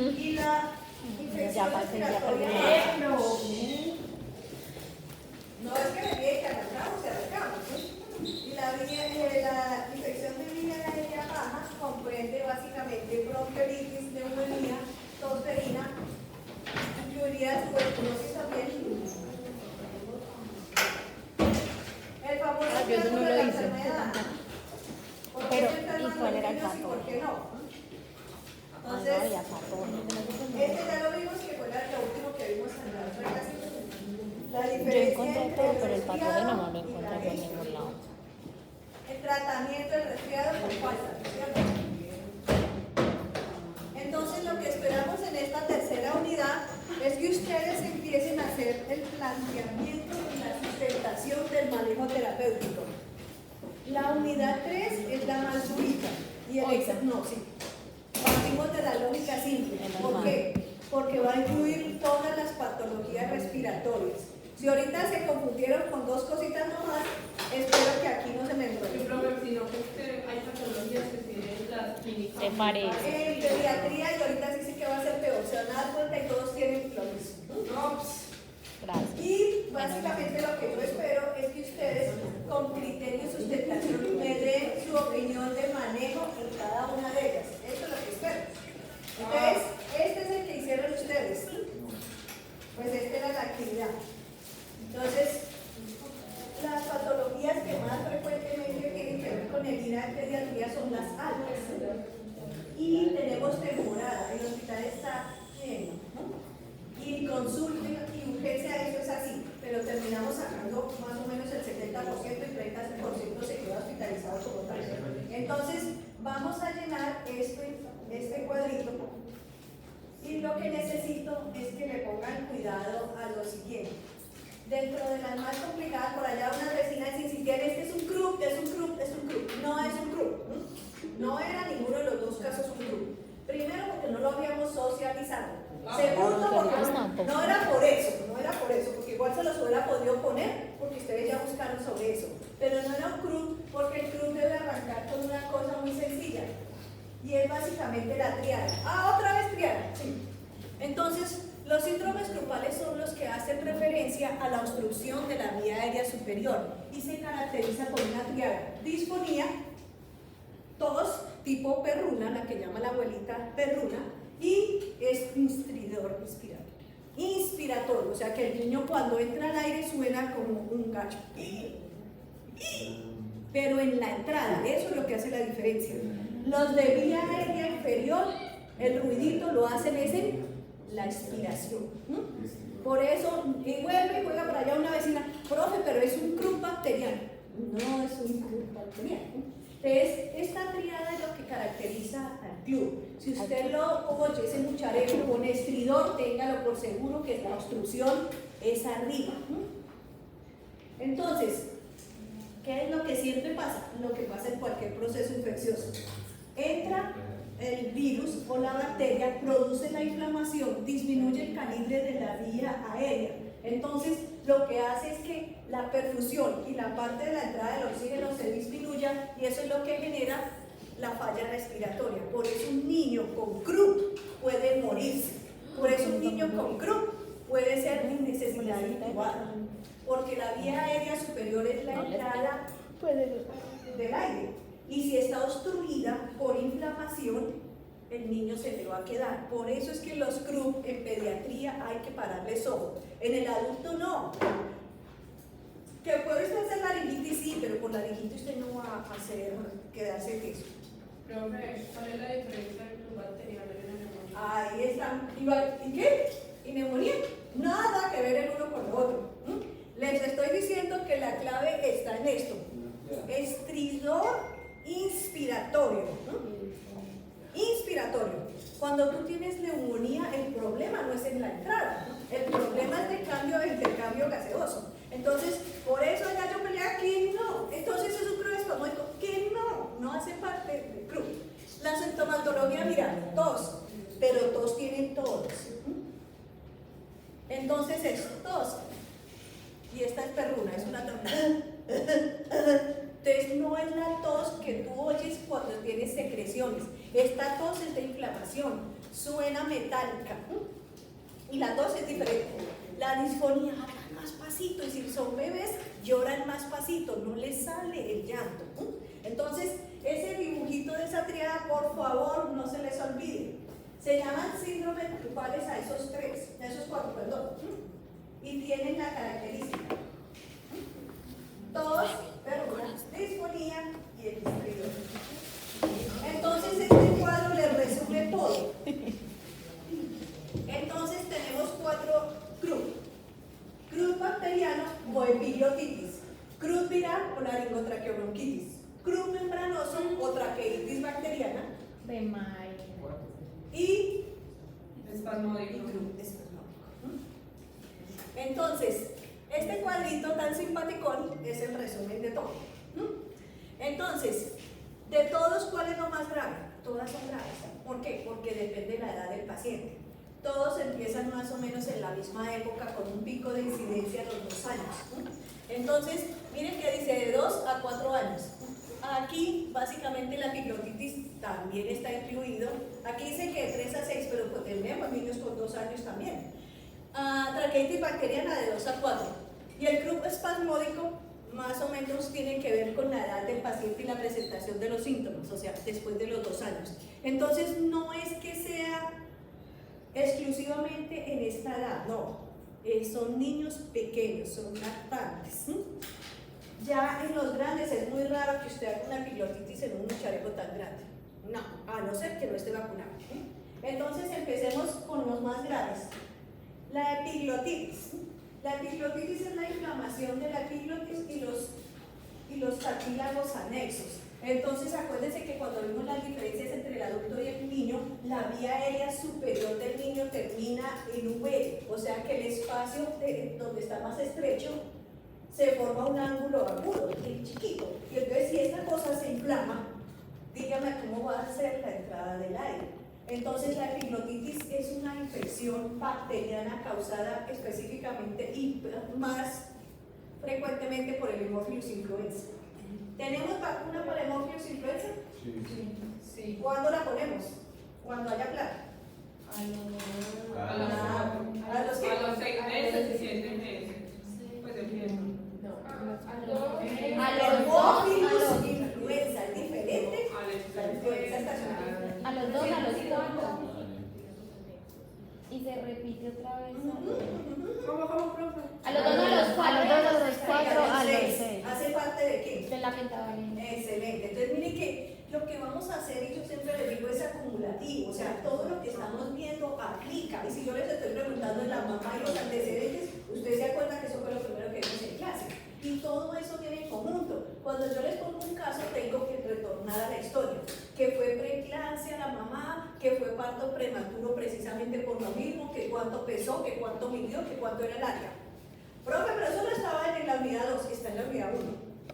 Y la infección respiratoria. No es que me diga que arrancamos, ¿sí? Y la infección de vía aérea baja comprende básicamente bronquiolitis, neumonía, tosferina, incluiría tuberculosis también. El famoso yo no de lo la hice. enfermedad. ¿Por qué Pero, se enferman ¿y cuál los era el niños y pato? por qué no? No Entonces, había pato. este ya lo vimos que fue lo último que vimos en la otra clase. La Yo diferencia encontré entre todo, el pero el patogeno resfriado no lo y la encontré por gripe. ningún lado. El tratamiento del resfriado con falta, ¿cierto? Entonces lo que esperamos en esta tercera unidad es que ustedes empiecen a hacer el planteamiento y la sustentación del manejo terapéutico. La unidad 3 es la más durita y el no, sí. Partimos de la lógica simple. ¿Por qué? Porque va a incluir todas las patologías respiratorias. Si ahorita se confundieron con dos cositas nomás, espero que aquí no se me enrollen. Sino que hay patologías que tienen las clínicas. ¿Te parece? En pediatría, y ahorita sí sé que va a ser peor, se van a dar cuenta y todos tienen lo mismo. Gracias. Y básicamente lo que yo espero es que ustedes, con criterio y sustentación, me den su opinión de manejo en cada una de ellas. Eso es lo que espero. Entonces, este es el que hicieron ustedes. Pues esta era la actividad. Entonces, las patologías que más frecuentemente tienen que ver con el INA de pediatría son las altas. Y tenemos temporada, el hospital está lleno, ¿no? Y consulta y urgencia, eso es así, pero terminamos sacando más o menos el 70% y 30% se queda hospitalizado como tal. Entonces, vamos a llenar este cuadrito y lo que necesito es que le pongan cuidado a lo siguiente. Dentro de las más complicadas, por allá unas vecinas insistían, este es un CRUP, es un CRUP, es un CRUP. No es un CRUP. No era ninguno de los dos casos un CRUP. Primero porque no lo habíamos socializado. Segundo porque no era por eso, porque igual se los hubiera podido poner, porque ustedes ya buscaron sobre eso. Pero no era un CRUP, porque el CRUP debe arrancar con una cosa muy sencilla. Y es básicamente la triada. Otra vez triada. Sí. Entonces, los síndromes grupales son los que hacen referencia a la obstrucción de la vía aérea superior y se caracteriza por una triada: disfonía, tos tipo perruna, la que llama la abuelita perruna, y es inspiratorio, o sea que el niño cuando entra al aire suena como un gallo, pero en la entrada, eso es lo que hace la diferencia. Los de vía aérea inferior, el ruidito lo hacen es en la expiración. Por eso, y vuelve y juega por allá una vecina, profe, pero es un CRUP bacteriano. No es un CRUP bacteriano. Entonces, esta triada es lo que caracteriza al club. Si usted lo oye, ese mucharelo con estridor, téngalo por seguro que la obstrucción es arriba. Entonces, ¿qué es lo que siempre pasa? Lo que pasa en cualquier proceso infeccioso. Entra el virus o la bacteria, produce la inflamación, disminuye el calibre de la vía aérea. Entonces, lo que hace es que la perfusión y la parte de la entrada del oxígeno se disminuya y eso es lo que genera la falla respiratoria. Por eso un niño con CRUP puede morirse. Por eso un niño con CRUP puede ser sin necesidad de intubado. Porque la vía aérea superior es la entrada del aire. Y si está obstruida por inflamación, el niño se le va a quedar. Por eso es que los CRUP en pediatría hay que pararles ojo. En el adulto no. Que puede usted hacer laringitis, sí, pero por laringitis usted no va a hacer quedarse en eso. Profe, ¿cuál es la diferencia entre un bacteriano y una neumonía? Ahí está. ¿Y qué? ¿Y neumonía? Nada que ver el uno con el otro. Les estoy diciendo que la clave está en esto. Estridor inspiratorio. Inspiratorio. Cuando tú tienes neumonía, el problema no es en la entrada, el problema es de cambio de intercambio gaseoso. Entonces, por eso ya yo peleaba que no. Entonces es un CRUP espasmódico que no hace parte del CRUP. La sintomatología, mira, tos, pero tos tienen todos. Entonces es tos. Y esta es perruna, es una tornada. Entonces no es la tos que tú oyes cuando tienes secreciones. Esta tos es de inflamación. suena metálica. Y la tos es diferente. La disfonía hablan más pasito, y si son bebés, lloran más pasito, no les sale el llanto. Entonces, ese dibujito de esa triada, por favor, no se les olvide. Se llaman síndromes grupales a esos cuatro, perdón. Y tienen la característica. Tos, perdón, disfonía y el estridor. Entonces, este cuadro les resume todo. Entonces, tenemos 4 CRUD. CRUD bacteriano o epiglotitis. CRUD viral o laringotraqueobronquitis. CRUD membranoso o traqueitis bacteriana. Y Espasmódico. CRUD espasmódico. Entonces, este cuadrito tan simpaticón es el resumen de todo. Entonces, de todos, ¿cuál es lo más grave? Todas son graves. ¿Por qué? Porque depende de la edad del paciente. Todos empiezan más o menos en la misma época con un pico de incidencia a los 2 años. Entonces, miren que dice de 2 a 4 años. Aquí, básicamente, la epiglotitis también está incluido. Aquí dice que de 3 a 6, pero pues tenemos niños con 2 años también. Traqueitis bacteriana de 2 a 4. Y el CRUD espasmódico, más o menos, tiene que ver con la edad del paciente y la presentación de los síntomas, o sea, después de los 2 años. Entonces, no es que sea exclusivamente en esta edad, no, son niños pequeños, son lactantes. Ya en los grandes es muy raro que usted haga una epiglotitis en un mucharejo tan grande, no, a no ser que no esté vacunado. Entonces empecemos con los más graves. La epiglotitis. La epiglotitis es la inflamación de la epiglotis y los cartílagos anexos. Entonces acuérdense que cuando vimos las diferencias entre el adulto y el niño, la vía aérea superior del niño termina en V, o sea que el espacio donde está más estrecho se forma un ángulo agudo, el chiquito. Y entonces si esta cosa se inflama, dígame cómo va a ser la entrada del aire. Entonces la epiglotitis es una infección bacteriana causada específicamente y más frecuentemente por el Haemophilus influenza. ¿Tenemos vacuna para Haemophilus influenza? Sí. ¿Cuándo la ponemos? Cuando haya plaga. A los 6 meses y 7 meses. Pues empieza. Haemophilus influenza es diferente a la influenza estacional. A los 2, a los 4. Y se repite otra vez. ¿Cómo, profe? A los 2, a los 4, a los 4, a los 6. ¿Hace parte de qué? De la pentavalina. Excelente. Entonces, miren que lo que vamos a hacer, y yo siempre les digo, es acumulativo. O sea, todo lo que estamos viendo aplica. Y si yo les estoy preguntando de la mamá y los antecedentes, ustedes se acuerdan que eso fue lo primero que vimos en clase. Y todo eso viene en conjunto. Cuando yo les pongo un caso, tengo que retornar a la historia. Que fue preeclampsia la mamá, que fue parto prematuro precisamente por lo mismo, que cuánto pesó, que cuánto midió, que cuánto era el área. Profe, pero eso no estaba en la unidad 2, está en la unidad 1.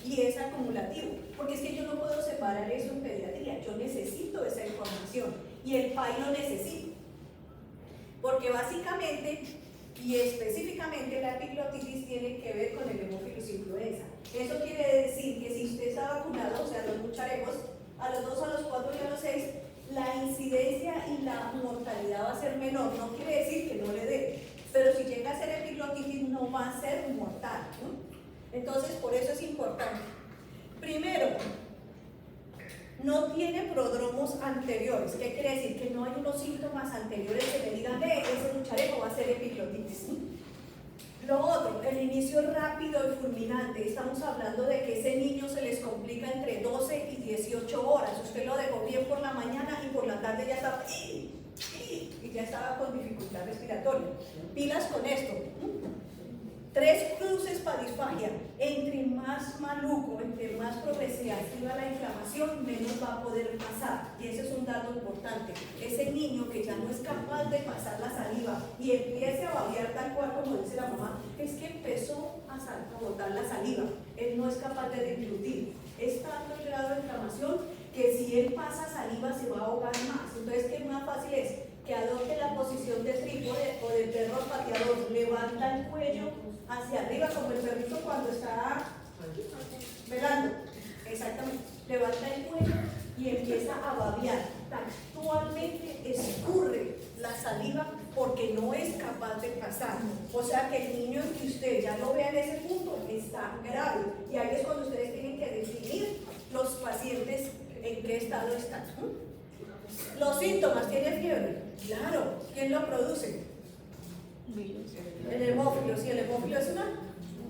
Y es acumulativo, porque es que yo no puedo separar eso en pediatría. Yo necesito esa información y el PAI lo necesito. Porque básicamente y específicamente la epiglotitis tiene que ver con el Haemophilus influenza. Eso quiere decir que si usted está vacunado, o sea, los mucharejos, a los 2, a los 4 y a los 6, la incidencia y la mortalidad va a ser menor. No quiere decir que no le dé, pero si llega a ser epiglotitis no va a ser mortal, ¿no? Entonces, por eso es importante. Primero, no tiene prodromos anteriores. ¿Qué quiere decir? Que no hay unos síntomas anteriores que me digan, ese mucharejo va a ser epiglotitis. Lo otro, el inicio rápido y fulminante. Estamos hablando de que ese niño se les complica entre 12 y 18 horas. Usted lo dejó bien por la mañana y por la tarde ya estaba y ya estaba con dificultad respiratoria. Pilas con esto. 3 cruces para disfagia. Entre más maluco, entre más progresiva la inflamación, menos va a poder pasar. Y ese es un dato importante. Ese niño que ya no es capaz de pasar la saliva y empiece a babear tal cual como dice la mamá, es que empezó a botar la saliva. Él no es capaz de deglutir. Es tanto el grado de inflamación que si él pasa saliva se va a ahogar más. Entonces, ¿qué más fácil es? Que adopte la posición de trípode o de perro pateador. Levanta el cuello hacia arriba como el perrito cuando está velando. Exactamente. Levanta el cuello y empieza a babear. Tac, actualmente escurre la saliva porque no es capaz de pasar. O sea que el niño que usted ya lo vea en ese punto está grave. Y ahí es cuando ustedes tienen que definir los pacientes en qué estado están. Los síntomas, ¿tiene fiebre? Claro, ¿quién lo produce? El hemófilo, sí, el hemófilo es una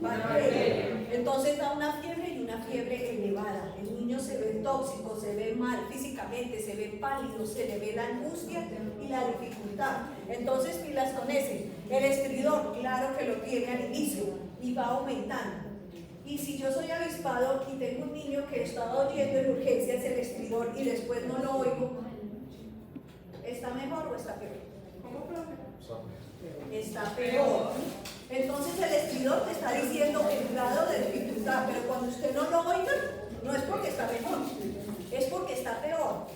bacteria. Entonces da una fiebre y una fiebre elevada. El niño se ve tóxico, se ve mal físicamente, se ve pálido, se le ve la angustia y la dificultad. Entonces pilas con ese. El estridor, claro que lo tiene al inicio y va aumentando. Y si yo soy avispado y tengo un niño que estaba oyendo en urgencias el estridor y después no lo oigo, ¿está mejor o está peor? ¿Cómo, profe? Está peor. Entonces el estridor te está diciendo el grado de dificultad, pero cuando usted no lo oiga, no es porque está mejor, es porque está peor.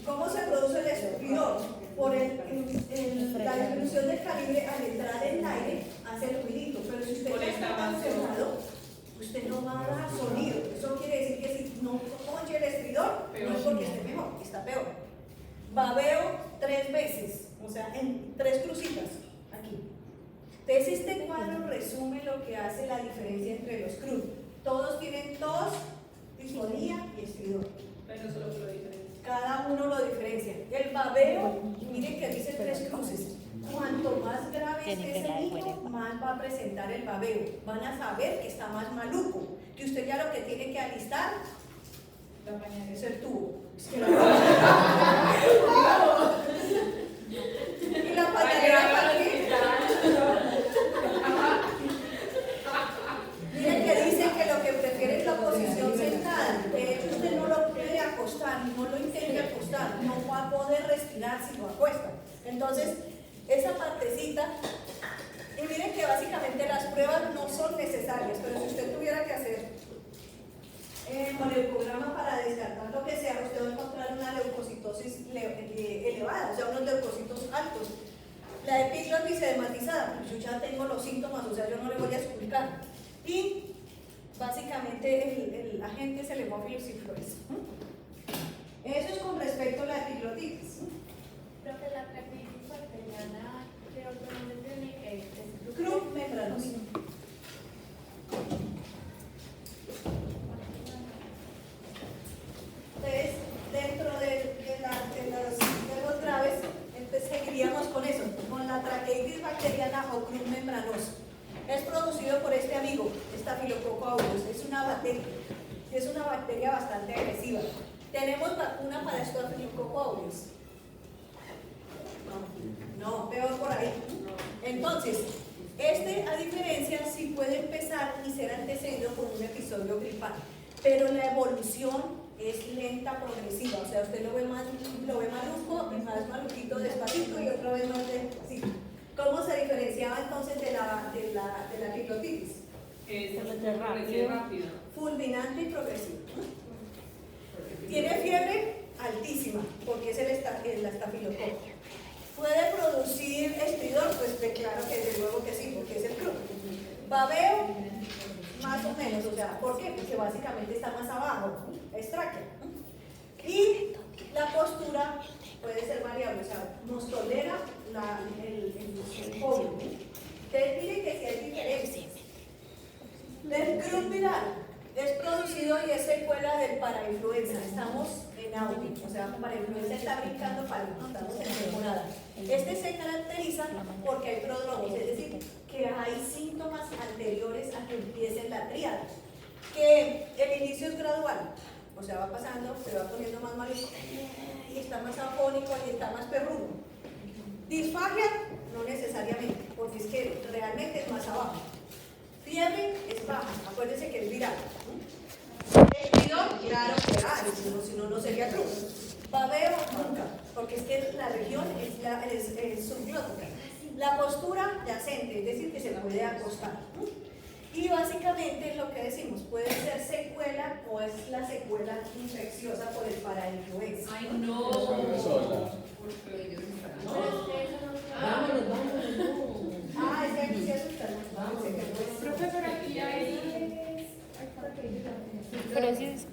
¿Cómo se produce el estridor? Por la disminución del calibre al entrar en el aire hace el ruidito, pero si usted ya está cancelado, usted no va a dar sonido. Eso quiere decir que si no oye el estridor, no es porque esté mejor, está peor. Babeo 3 veces, o sea, en 3 crucitas, aquí. Entonces este cuadro resume lo que hace la diferencia entre los CRUD. Todos tienen tos, disfonía y estridor. Pero solo lo diferencia. Cada uno lo diferencia. El babeo, miren que dice 3 cruces. Cuanto más grave esté ese niño, más va a presentar el babeo. Van a saber que está más maluco, que usted ya lo que tiene que alistar es el tubo. Y la pañalera también. Miren que dice que lo que prefiere es la posición sentada. De hecho, usted no lo puede acostar, no lo intente acostar, no va a poder respirar si lo acuesta. Entonces, esa partecita, y miren que básicamente las pruebas no son necesarias, pero si usted tuviera que hacer con el programa para descartar lo que sea, usted va a encontrar una leucocitosis elevada, o sea, unos leucocitos altos. La epiglotis edematizada, pues yo ya tengo los síntomas, o sea, yo no le voy a explicar. Y básicamente el agente es el hemófilos influenza. Eso es con respecto a la epiglotitis. Creo que la traqueitis bacteriana, ¿qué otro nombre tiene? Croup membranoso. Entonces, dentro de los graves, seguiríamos con eso, con la traqueitis bacteriana o croup membranoso. Es producido por este amigo, Staphylococcus aureus. Es una bacteria bastante agresiva. ¿Tenemos vacuna para Staphylococcus aureus? No, peor por ahí. Entonces, a diferencia, sí puede empezar y ser antecedido por un episodio gripal, pero la evolución es lenta, progresiva. O sea, usted lo ve maluco, más maluquito, despacito y otra vez más despacito. ¿Cómo se diferenciaba entonces de la epiglotitis? Es rápido. Fulminante y progresiva. Tiene fiebre altísima, porque es el estafilococo. ¿Puede producir estridor? Pues claro que desde luego que sí, porque es el crudo. Babeo, más o menos, o sea, ¿por qué? Porque básicamente está más abajo, es tráquea. Y la postura puede ser variable, o sea, nos tolera el polvo. Ustedes miren que si hay diferencias. El crudo viral es producido y es secuela del parainfluenza. Estamos en auge, o sea, parainfluenza está brincando para estamos en temporada. Este se caracteriza porque hay prodromos, es decir, que hay síntomas anteriores a que empiece la tríada. Que el inicio es gradual, o sea, va pasando, se va poniendo más malito y está más afónico y está más perruno. Disfagia, no necesariamente, porque es que realmente es más abajo. Fiebre es baja, acuérdense que es viral. Estridor, claro que hay, si no, no sería cruz. Babeo, nunca, porque es que la región es subglótica. La postura yacente, es decir, que se puede acostar. Y básicamente lo que decimos, puede ser secuela o es la secuela infecciosa por el parainfluenza. Ay, no. Ah, es que aquí se asustan. Profesor, aquí hay. Pero sí es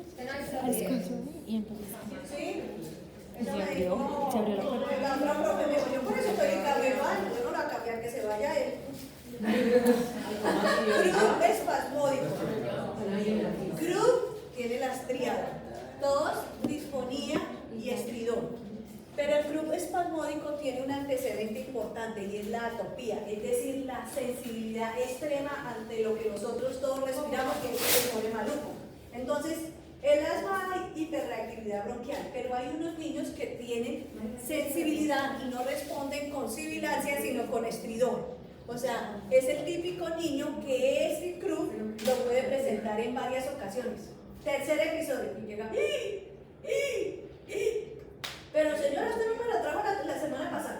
y entonces. Sí, eso me dijo, Se abrió la puerta. la otra profe me dijo, yo por eso estoy en cambio, yo no la voy a cambiar, que se vaya él. Grupo espasmódico. Grupo tiene las triadas, tos, disfonía y estridón. Pero el grupo espasmódico tiene un antecedente importante y es la atopía, es decir, la sensibilidad extrema ante lo que nosotros todos respiramos, que es que se pone maluco. Entonces, el asma hay hiperreactividad bronquial, pero hay unos niños que tienen sensibilidad y no responden con sibilancia, sino con estridón. O sea, es el típico niño que ese CRUB lo puede presentar en varias ocasiones. Tercer episodio, y llega, pero señora, usted no me la trajo la semana pasada.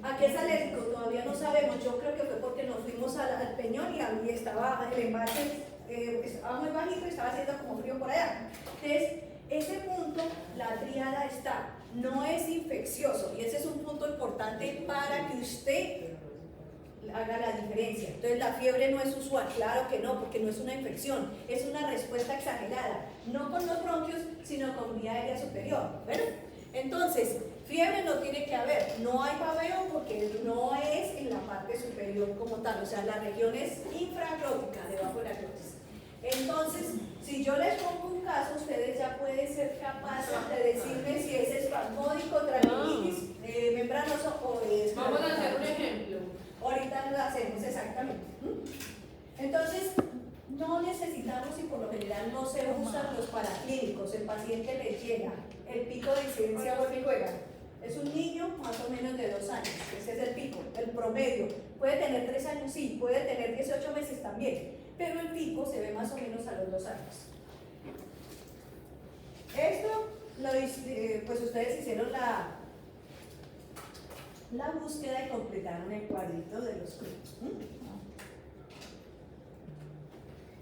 ¿A qué es alérgico? Todavía no sabemos. Yo creo que fue porque nos fuimos al Peñón y ahí estaba el embalse, estaba muy bajito y estaba haciendo como frío por allá. Entonces, ese punto, la triada está, no es infeccioso y ese es un punto importante para que usted haga la diferencia. Entonces la fiebre no es usual, claro que no, porque no es una infección, es una respuesta exagerada, no con los bronquios, sino con vía aérea superior. Bueno, entonces, fiebre no tiene que haber, no hay babeo porque no es en la parte superior como tal, o sea, la región es infraglótica, debajo de la glotis. Entonces, si yo les pongo un caso, ustedes ya pueden ser capaces de decirme si es espasmódico, traqueomitis, membranoso o es... Vamos a hacer un ejemplo. Ahorita lo hacemos exactamente. Entonces, no necesitamos y por lo general no se usan los paraclínicos. El paciente le llega, el pico de incidencia vuelve y juega. Es un niño más o menos de 2 años, ese es el pico, el promedio. Puede tener 3 años, sí, puede tener 18 meses también, pero el pico se ve más o menos a los 2 años. Esto, pues ustedes hicieron la búsqueda y completaron el cuadrito de los grupos.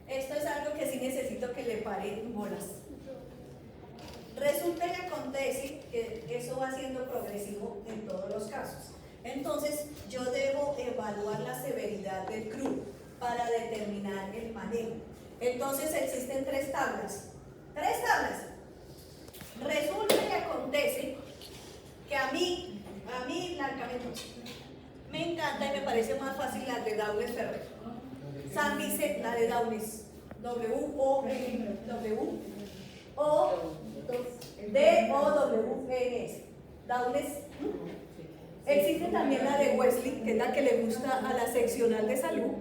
Esto es algo que sí necesito que le paren bolas. Resulta y acontece que eso va siendo progresivo en todos los casos. Entonces, yo debo evaluar la severidad del CRUB para determinar el manejo. Entonces, existen 3 tablas. 3 tablas. Resulta y acontece que a mí largamente me encanta y me parece más fácil la de Downes Ferrer. San dice la de Downes, W-O-W o D-O-W-N-S. Downes. Existe también la de Wesley, que es la que le gusta a la seccional de salud,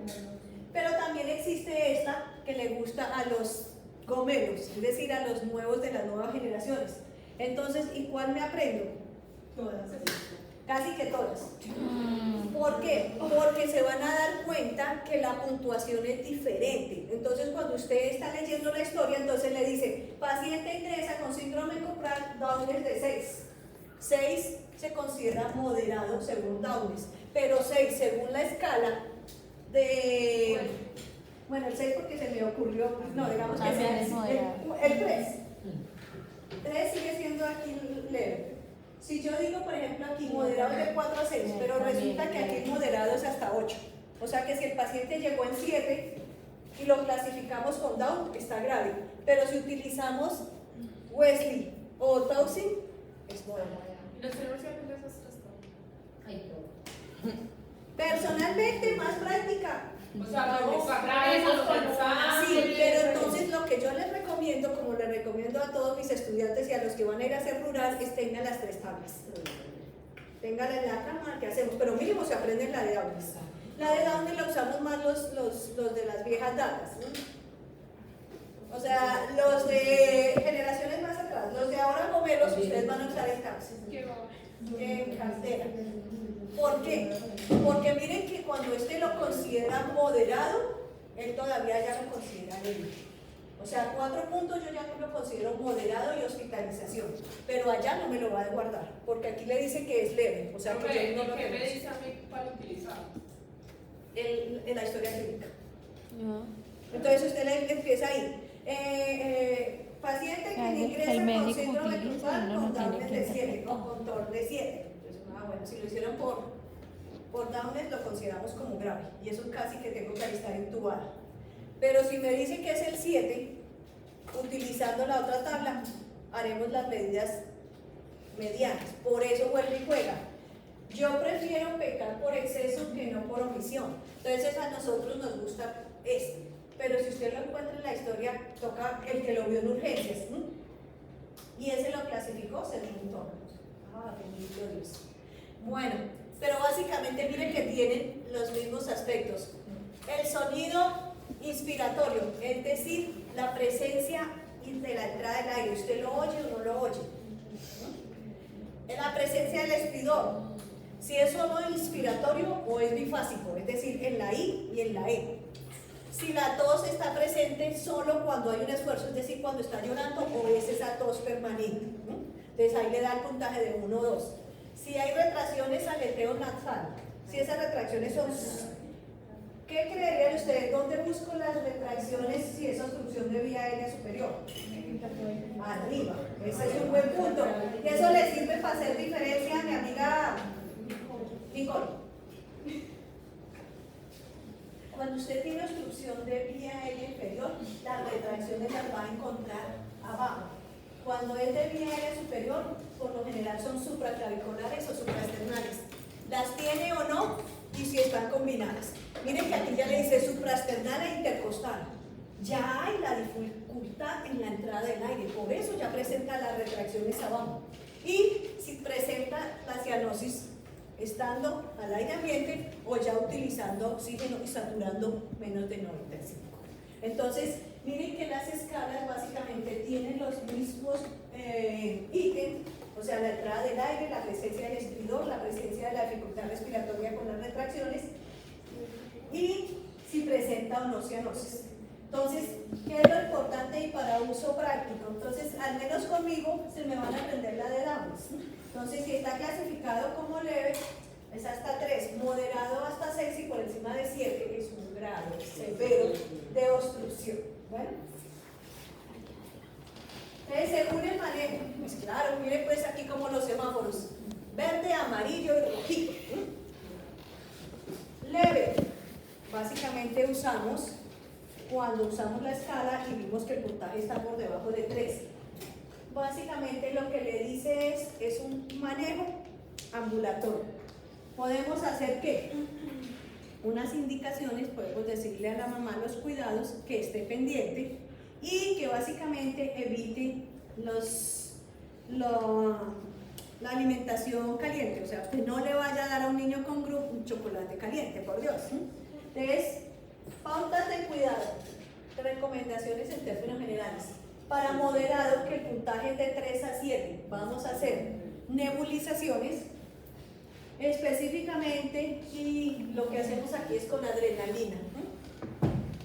pero también existe esta que le gusta a los gomelos, es decir, a los nuevos de las nuevas generaciones. Entonces, ¿y cuál me aprendo? Todas. Casi que todas. ¿Por qué? Porque se van a dar cuenta que la puntuación es diferente. Entonces, cuando usted está leyendo la historia, entonces le dice, paciente ingresa con síndrome copral, Downes de 6. 6 se considera moderado según Downes, pero 6 según la escala de... Bueno, el 6 porque se me ocurrió, no, digamos que sea el 3. 3 sigue siendo aquí leve. Si yo digo, por ejemplo, aquí moderado es de 4 a 6, pero resulta que aquí moderado es hasta 8. O sea que si el paciente llegó en 7 y lo clasificamos con Down, está grave. Pero si utilizamos Wesley o Towson, es moderado. Los tenemos que aprender esas 3 cosas. Personalmente, más práctica. O sea, lo buscamos, lo pensamos. Sí, pero entonces lo que yo les recomiendo, como les recomiendo a todos mis estudiantes y a los que van a ir a hacer rural, es tengan las 3 tablas. Ténganla en la cama, ¿qué hacemos? Pero mínimo se aprenden la de Downes. La de Downes la usamos más los de las viejas datas. O sea, los de generaciones más atrás, los de ahora gomelos, ustedes van a usar en cartera. ¿Por qué? Porque miren que cuando este lo considera moderado, él todavía ya lo considera leve. O sea, 4 puntos yo ya lo considero moderado y hospitalización, pero allá no me lo va a guardar, porque aquí le dice que es leve. O sea, que yo no lo ¿Qué me tengo. dice a mí para utilizar? En la historia clínica. Entonces usted le empieza ahí. Paciente que ingresa con síndrome copral con Downes de 7 o con TOR de 7. Bueno, si lo hicieron por Downes lo consideramos como grave y eso casi que tengo que estar intubada. Pero si me dice que es el 7, utilizando la otra tabla, haremos las medidas medianas, por eso vuelve y juega. Yo prefiero pecar por exceso que no por omisión. Entonces a nosotros nos gusta este. Pero si usted lo encuentra en la historia, toca el que lo vio en urgencias. Y ese lo clasificó según todo. Ah, bendito Dios. Bueno, pero básicamente miren que tienen los mismos aspectos. El sonido inspiratorio, es decir, la presencia de la entrada del aire. ¿Usted lo oye o no lo oye? La presencia del expidor. Si es solo inspiratorio o es bifásico, es decir, en la I y en la E. Si la tos está presente solo cuando hay un esfuerzo, es decir, cuando está llorando o es esa tos permanente. Entonces ahí le da el puntaje de 1 o 2. Si hay retracciones, aleteo nasal. Si esas retracciones son... ¿Qué creerían ustedes? ¿Dónde busco las retracciones si es obstrucción de vía aérea superior? Arriba. Ese es un buen punto. Y eso le sirve para hacer diferencia a mi amiga Nicole. Cuando usted tiene obstrucción de vía aérea inferior, las retracciones las va a encontrar abajo. Cuando es de vía aérea superior, por lo general son supraclaviculares o supraesternales. ¿Las tiene o no? Y si están combinadas. Miren que aquí ya le dice supraesternal e intercostal. Ya hay la dificultad en la entrada del aire, por eso ya presenta las retracciones abajo. Y si presenta la cianosis estando al aire ambiente o ya utilizando oxígeno y saturando menos de 95. Entonces, miren que las escalas básicamente tienen los mismos ítems, o sea, la entrada del aire, la presencia del expidor, la presencia de la dificultad respiratoria con las retracciones y si presenta o no cianosis. Entonces, ¿qué es lo importante y para uso práctico? Entonces, al menos conmigo se me van a aprender la de Downs. Entonces, si está clasificado como leve, es hasta 3, moderado hasta 6 y por encima de 7 es un grado severo de obstrucción. Bueno, según el manejo, pues claro, miren pues aquí como los semáforos, verde, amarillo y rojito. Leve, básicamente usamos cuando usamos la escala y vimos que el puntaje está por debajo de 3. Básicamente lo que le dice es un manejo ambulatorio. Podemos hacer ¿qué? Unas indicaciones, podemos decirle a la mamá los cuidados, que esté pendiente y que básicamente evite la alimentación caliente, o sea, que no le vaya a dar a un niño con grupo un chocolate caliente, por Dios. Entonces, pautas de cuidado, recomendaciones en términos generales. Para moderado, que el puntaje es de 3 a 7, vamos a hacer nebulizaciones específicamente, y lo que hacemos aquí es con adrenalina.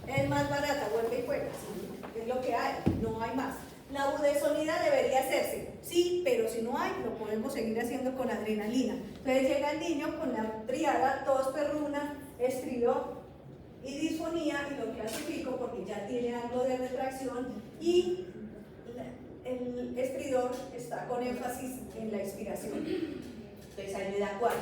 Es más barata, vuelve y juega, ¿sí? Es lo que hay, no hay más. La budesonida debería hacerse, sí, pero si no hay, lo podemos seguir haciendo con adrenalina. Entonces llega el niño con la triada, tos, perruna, estridor y disfonía, y lo clasifico porque ya tiene algo de retracción y el estridor está con énfasis en la inspiración. Entonces ahí le da 4.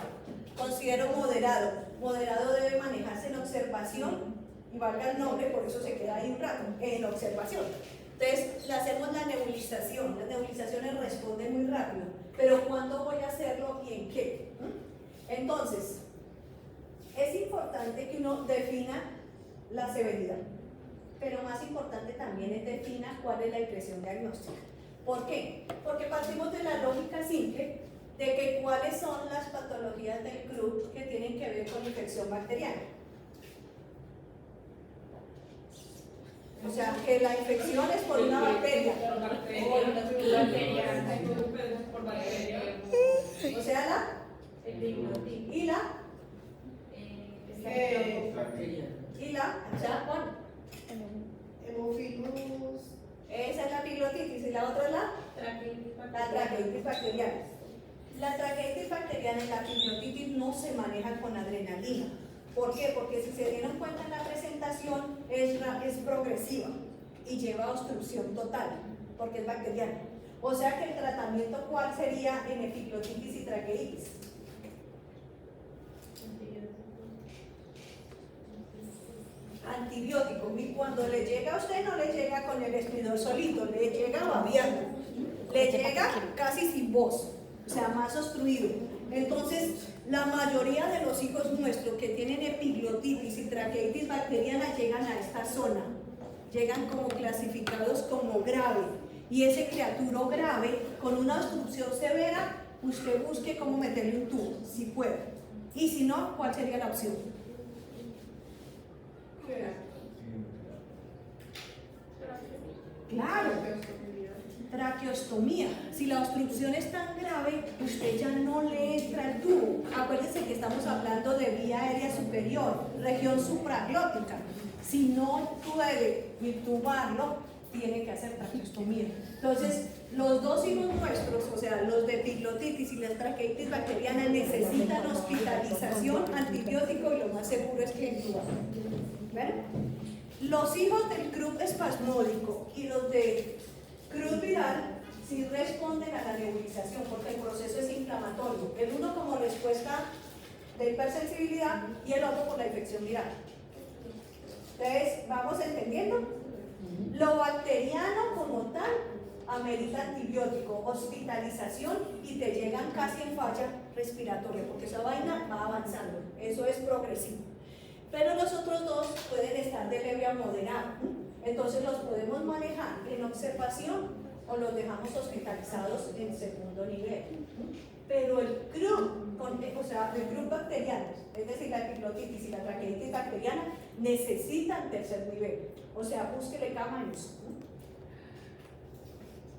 Considero moderado. Moderado debe manejarse en observación, y valga el nombre, por eso se queda ahí un rato, en observación. Entonces le hacemos la nebulización. Las nebulizaciones responden muy rápido, pero ¿cuándo voy a hacerlo y en qué? Entonces, es importante que uno defina la severidad, pero más importante también es definir cuál es la impresión diagnóstica. ¿Por qué? Porque partimos de la lógica simple de que cuáles son las patologías del club que tienen que ver con infección bacteriana. O sea, que la infección es por una bacteria. O sea, hemofilus. Esa es la piglotitis, y la otra es la traqueitis bacteriana. La traqueitis bacteriana y la piglotitis no se manejan con adrenalina. ¿Por qué? Porque si se dieron cuenta en la presentación es progresiva y lleva a obstrucción total, porque es bacteriana. O sea que el tratamiento, ¿cuál sería en epiglotitis y traqueitis? Antibiótico. Y cuando le llega a usted, no le llega con el expidor solito, le llega babeando, le llega casi sin voz. o sea, más obstruido. Entonces, la mayoría de los hijos nuestros que tienen epiglotitis y traqueitis bacteriana llegan a esta zona, llegan como clasificados como grave. Y ese criaturo grave, con una obstrucción severa, usted busque cómo meterle un tubo, si puede. Y si no, ¿cuál sería la opción? Claro, traqueostomía. Si la obstrucción es tan grave, usted ya no le entra el tubo. Acuérdense que estamos hablando de vía aérea superior, región supraglótica. Si no puede intubarlo, tiene que hacer traqueostomía. Entonces, los dos hijos nuestros, o sea, los de epiglotitis y la traqueitis bacteriana, necesitan hospitalización, antibiótico y lo más seguro es que intubar. ¿Ven? Los hijos del croup espasmódico y los de croup viral sí responden a la nebulización porque el proceso es inflamatorio. El uno como respuesta de hipersensibilidad y el otro por la infección viral. Entonces, ¿vamos entendiendo? Lo bacteriano como tal amerita antibiótico, hospitalización y te llegan casi en falla respiratoria porque esa vaina va avanzando. Eso es progresivo. Pero los otros dos pueden estar de leve a moderado. Entonces los podemos manejar en observación o los dejamos hospitalizados en segundo nivel. Pero el croup, o sea, el croup bacteriano, es decir, la epiglotitis y la traqueitis bacteriana, necesitan tercer nivel. O sea, búsquele cama en uso.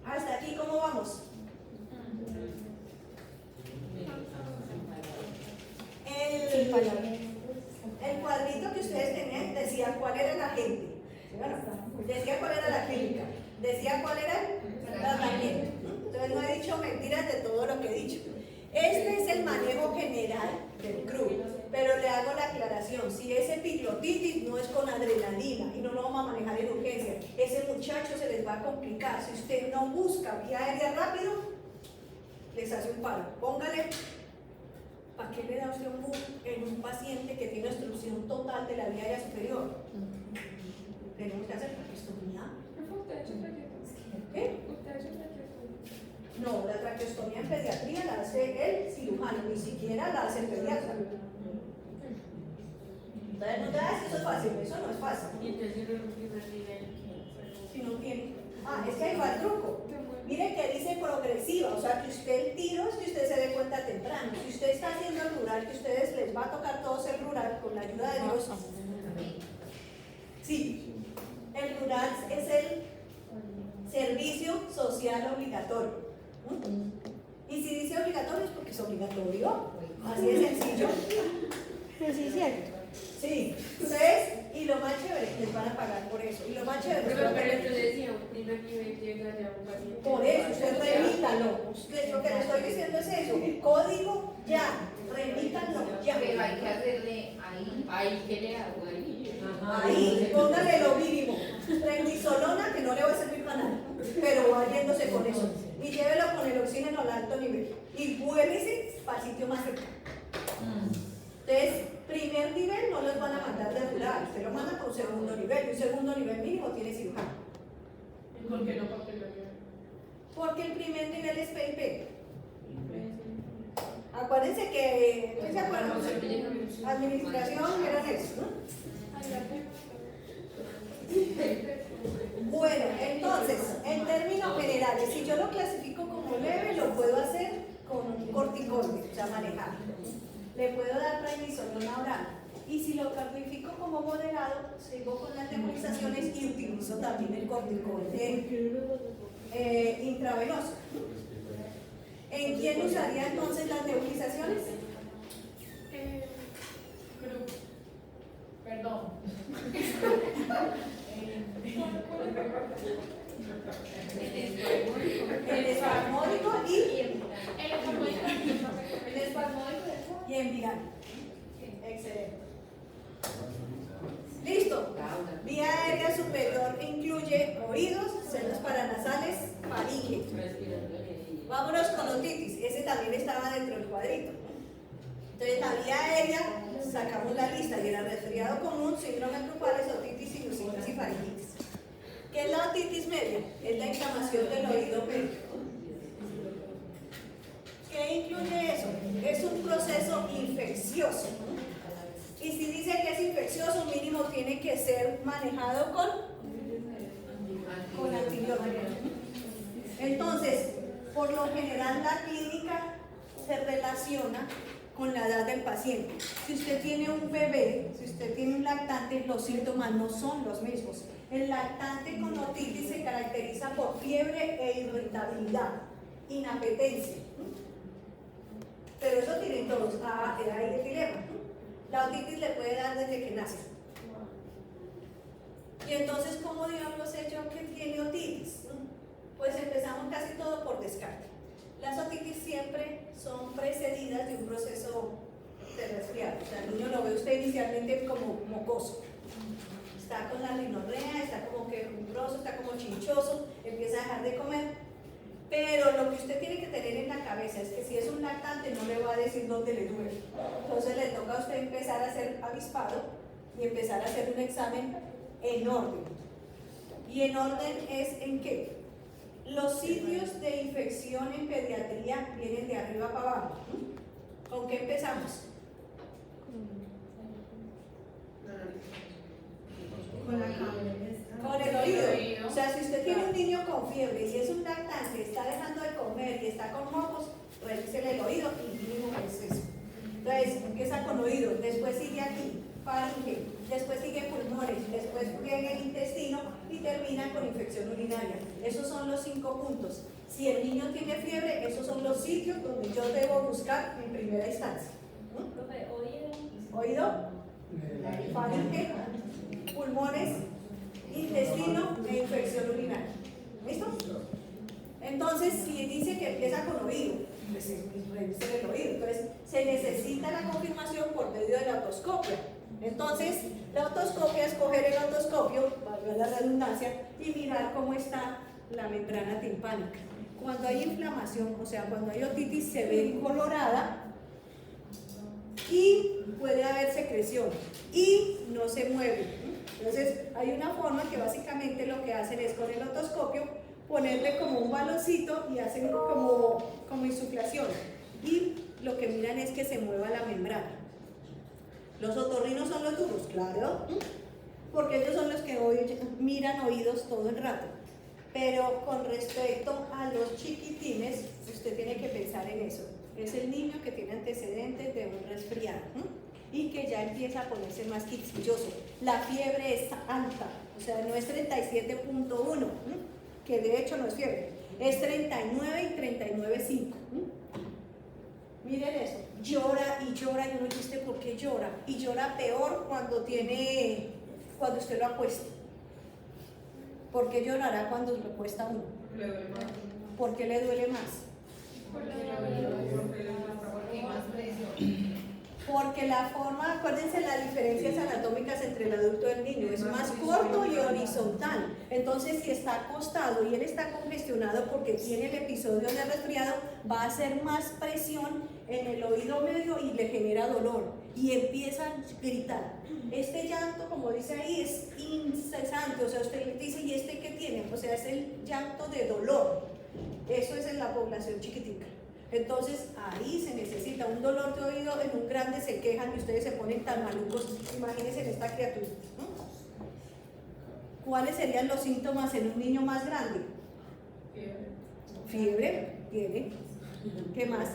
Hasta aquí, ¿cómo vamos? El cuadrito que ustedes tenían decía cuál era la gente. Bueno, decía cuál era la clínica. Decía cuál era el tratamiento. Entonces no he dicho mentiras de todo lo que he dicho. Este es el manejo general del croup, pero le hago la aclaración, si es epiglotitis no es con adrenalina y no lo vamos a manejar en urgencia, ese muchacho se les va a complicar, si usted no busca vía aérea rápido, les hace un paro, póngale, ¿para qué le da usted un boom en un paciente que tiene obstrucción total de la vía aérea superior? Tenemos que hacer traqueostomía. ¿Qué? No, la traqueostomía en pediatría la hace el cirujano, ni siquiera la hace el pediatra. Entonces no te das eso es fácil, eso no es fácil. Si no tiene. Es que ahí va el truco. Mire que dice progresiva, o sea que usted el tiro es que usted se dé cuenta temprano. Si usted está haciendo el rural, que a ustedes les va a tocar todos el rural con la ayuda de Dios. Sí, el rural es el servicio social obligatorio. Y si dice obligatorio es porque es obligatorio, así de sencillo. Pero sí es cierto. Sí, ustedes, y lo más chévere, les van a pagar por eso. Y lo más chévere, Pero yo decía, un primer nivel llega ya un paciente. por eso, usted remítalo. Lo que le estoy diciendo es eso. Código ya, remítanlo ya. Pero hay que hacerle ahí, ¿qué le hago ahí? Ahí, póngale lo mínimo. Prednisolona que no le va a servir para nada, pero va yéndose con eso. Y llévelo con el oxígeno al alto nivel. Y vuélvese para el sitio más cercano. Entonces, primer nivel no los van a mandar de rural, usted lo manda por segundo nivel. Y un segundo nivel mínimo tiene cirujano. ¿Por qué no papel? Porque el primer nivel es PIP. Acuérdense que, ¿qué se acuerdan? Administración era eso, ¿no? Bueno, entonces, en términos generales, si yo lo clasifico como leve, lo puedo hacer con corticoides, o sea, manejar. Le puedo dar prednisolona oral. Y si lo clasifico como moderado, sigo con las nebulizaciones y utilizo también el corticoide intravenoso. ¿En quién usaría entonces las nebulizaciones? Perdón. El espasmódico y en viral. Excelente. Listo. Vía aérea superior incluye oídos, senos paranasales, faringe. Vámonos con otitis. Ese también estaba dentro del cuadrito. Entonces, la vía aérea, sacamos la lista y era resfriado común, síndrome grupales, otitis, sinusitis y faringitis. ¿Qué es la otitis media? Es la inflamación del oído medio. ¿Qué ¿Qué incluye eso? Es un proceso infeccioso. Y si dice que es infeccioso, mínimo tiene que ser manejado con antibióticos. Entonces, por lo general la clínica se relaciona con la edad del paciente. Si usted tiene un bebé, si usted tiene un lactante, los síntomas no son los mismos. El lactante con otitis se caracteriza por fiebre e irritabilidad, inapetencia. Pero eso tienen todos. Ahí el dilema. La otitis le puede dar desde que nace. Y entonces, ¿cómo diablos sé yo que tiene otitis? Pues empezamos casi todo por descarte. Las otitis siempre son precedidas de un proceso de resfriado. O sea, el niño lo ve usted inicialmente como mocoso. Está con la rinorrea, está como quejumbroso, está como chinchoso, empieza a dejar de comer. Pero lo que usted tiene que tener en la cabeza es que si es un lactante no le va a decir dónde le duele. Entonces le toca a usted empezar a hacer avispado y empezar a hacer un examen en orden. ¿Y en orden es en qué? Los sitios de infección en pediatría vienen de arriba para abajo. ¿Con qué empezamos? Con el oído. O sea, si usted tiene un niño con fiebre y es un lactante, está dejando de comer y está con mocos, revísele el oído y mínimo es eso. Entonces, empieza con oído, después sigue aquí, faringe, después sigue pulmones, después sigue el intestino y termina con infección urinaria. Esos son los 5 puntos. Si el niño tiene fiebre, esos son los sitios donde yo debo buscar en primera instancia. Oído, faringe, pulmones, intestino e infección urinaria. ¿Listo? Entonces, si dice que empieza con oído, pues revise el oído. Entonces, se necesita la confirmación por medio de la otoscopia. Entonces, la otoscopia es coger el otoscopio, valga la redundancia, y mirar cómo está la membrana timpánica. Cuando hay inflamación, o sea, cuando hay otitis, se ve colorada y puede haber secreción y no se mueve. Entonces, hay una forma que básicamente lo que hacen es con el otoscopio ponerle como un baloncito y hacen como insuflación. Y lo que miran es que se mueva la membrana. ¿Los otorrinos son los duros? Claro, porque ellos son los que miran oídos todo el rato. Pero con respecto a los chiquitines, usted tiene que pensar en eso. Es el niño que tiene antecedentes de un resfriado y que ya empieza a ponerse más quisquilloso. La fiebre es alta, o sea, no es 37.1, que de hecho no es fiebre, es 39 y 39.5. Miren eso, llora y llora y uno dice, ¿por qué llora? Y llora peor cuando usted lo acuesta. ¿Por qué llorará cuando lo acuesta a uno? ¿Por qué le duele más? Porque la forma, acuérdense las diferencias anatómicas entre el adulto y el niño, es más corto y horizontal. Entonces, si está acostado y él está congestionado porque tiene el episodio de resfriado, va a hacer más presión en el oído medio y le genera dolor y empieza a gritar. Este llanto, como dice ahí, es incesante, o sea, usted dice, ¿y este qué tiene? O sea, es el llanto de dolor. Eso es en la población chiquitica. Entonces ahí se necesita un dolor de oído, en un grande se quejan y ustedes se ponen tan malucos. Imagínense en esta criatura. ¿Cuáles serían los síntomas en un niño más grande? Fiebre, tiene. ¿Qué más?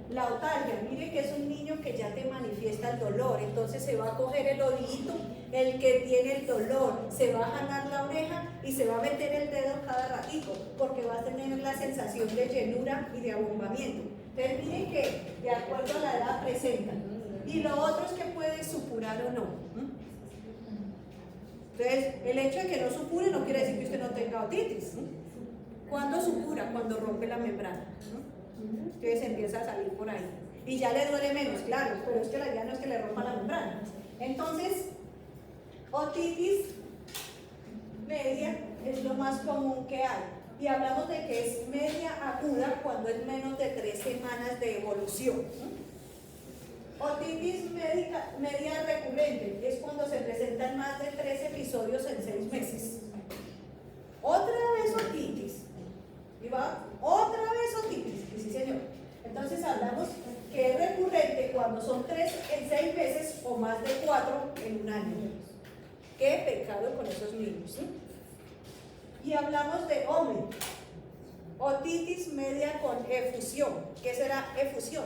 La otalgia, mire que es un niño que ya te manifiesta el dolor, entonces se va a coger el oído, el que tiene el dolor, se va a jalar la oreja y se va a meter el dedo cada ratito, porque va a tener la sensación de llenura y de abombamiento. Entonces miren que de acuerdo a la edad presentan. Y lo otro es que puede supurar o no. Entonces, el hecho de que no supure no quiere decir que usted no tenga otitis. ¿Cuándo supura? Cuando rompe la membrana. Entonces empieza a salir por ahí. Y ya le duele menos, claro, pero es que la idea no es que le rompa la membrana. Entonces, otitis media es lo más común que hay. Y hablamos de que es media aguda cuando es menos de 3 semanas de evolución. Otitis media recurrente es cuando se presentan más de 3 episodios en 6 meses. Otra vez otitis. ¿Y va? Otra vez otitis. Sí, señor. Entonces, cuando son 3 en 6 meses o más de 4 en un año. Qué pecado con esos niños, ¿sí? Y hablamos de OME, otitis media con efusión. ¿Qué será efusión?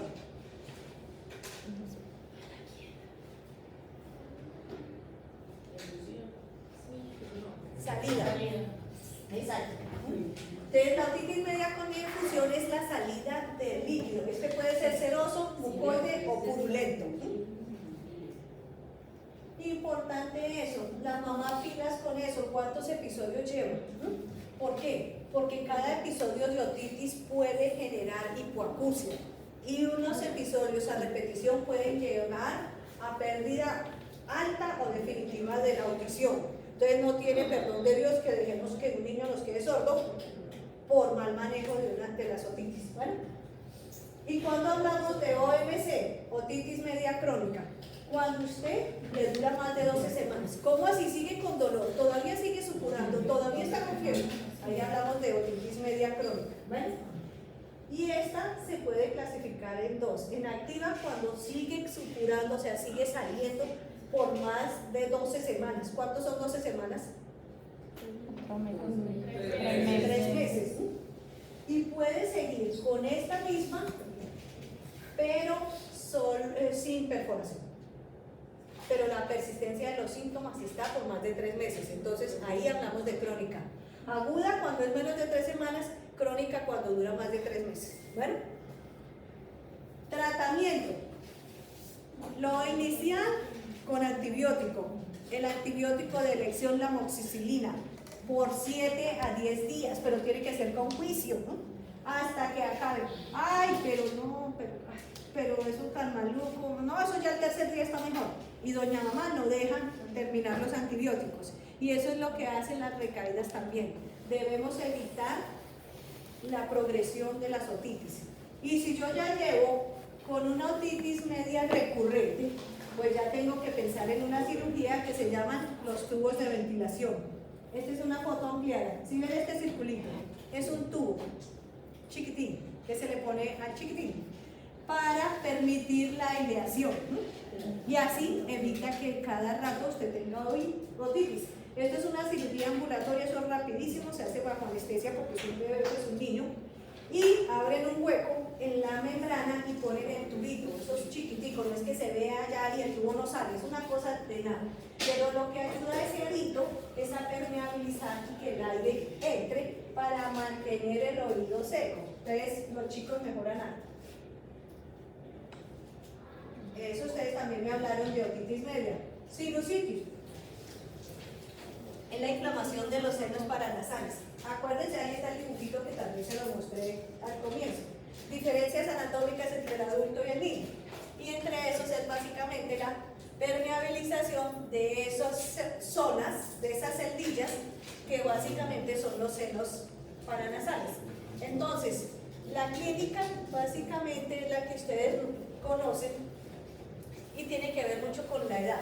Salida. Exacto. Entonces, la otitis media con efusión es la salida del líquido. Este puede ser seroso, mucoide o purulento. Importante eso, la mamá pilas con eso. ¿Cuántos episodios lleva? ¿Por qué? Porque cada episodio de otitis puede generar hipoacusia y unos episodios a repetición pueden llevar a pérdida alta o definitiva de la audición. Entonces no tiene perdón de Dios que dejemos que un niño nos quede sordo por mal manejo de las otitis. ¿Vale? Y cuando hablamos de OMC, otitis media crónica, cuando usted le dura más de 12 semanas, ¿cómo así sigue con dolor? Todavía sigue supurando, todavía está con fiebre. Ahí hablamos de otitis media crónica. ¿Vale? Y esta se puede clasificar en dos. En activa, cuando sigue supurando, o sea, sigue saliendo por más de 12 semanas. ¿Cuántos son 12 semanas? 3 meses. Y puede seguir con esta misma, pero sin perforación. Pero la persistencia de los síntomas está por más de 3 meses. Entonces ahí hablamos de crónica. Aguda cuando es menos de 3 semanas, crónica cuando dura más de 3 meses. Bueno, tratamiento. Lo inicial con antibiótico. El antibiótico de elección, la amoxicilina, por 7 a 10 días, pero tiene que ser con juicio, ¿no? Hasta que acabe. Ay, pero no, pero eso tan maluco. No, eso ya el tercer día está mejor. Y doña mamá no dejan terminar los antibióticos. Y eso es lo que hacen las recaídas también. Debemos evitar la progresión de las otitis. Y si yo ya llevo con una otitis media recurrente, pues ya tengo que pensar en una cirugía que se llaman los tubos de ventilación. Esta es una foto ampliada. Si ven este circulito, es un tubo chiquitín que se le pone al chiquitín para permitir la aireación, ¿no? Y así evita que cada rato usted tenga otitis. Esto es una cirugía ambulatoria, eso es rapidísimo, se hace bajo anestesia porque es un bebé, es un niño, y abren un hueco en la membrana y ponen el tubito, eso es chiquitico, no es que se vea allá y el tubo no sale, es una cosa de nada. Pero lo que ayuda a ese arito es a permeabilizar y que el aire entre para mantener el oído seco. Entonces los chicos mejoran algo. Eso ustedes también me hablaron de otitis media. Sinusitis. Es la inflamación de los senos paranasales. Acuérdense, ahí está el dibujito que también se lo mostré al comienzo. Diferencias anatómicas entre el adulto y el niño. Y entre esos es básicamente la permeabilización de esas zonas, de esas celdillas, que básicamente son los senos paranasales. Entonces, la clínica básicamente es la que ustedes conocen y tiene que ver mucho con la edad.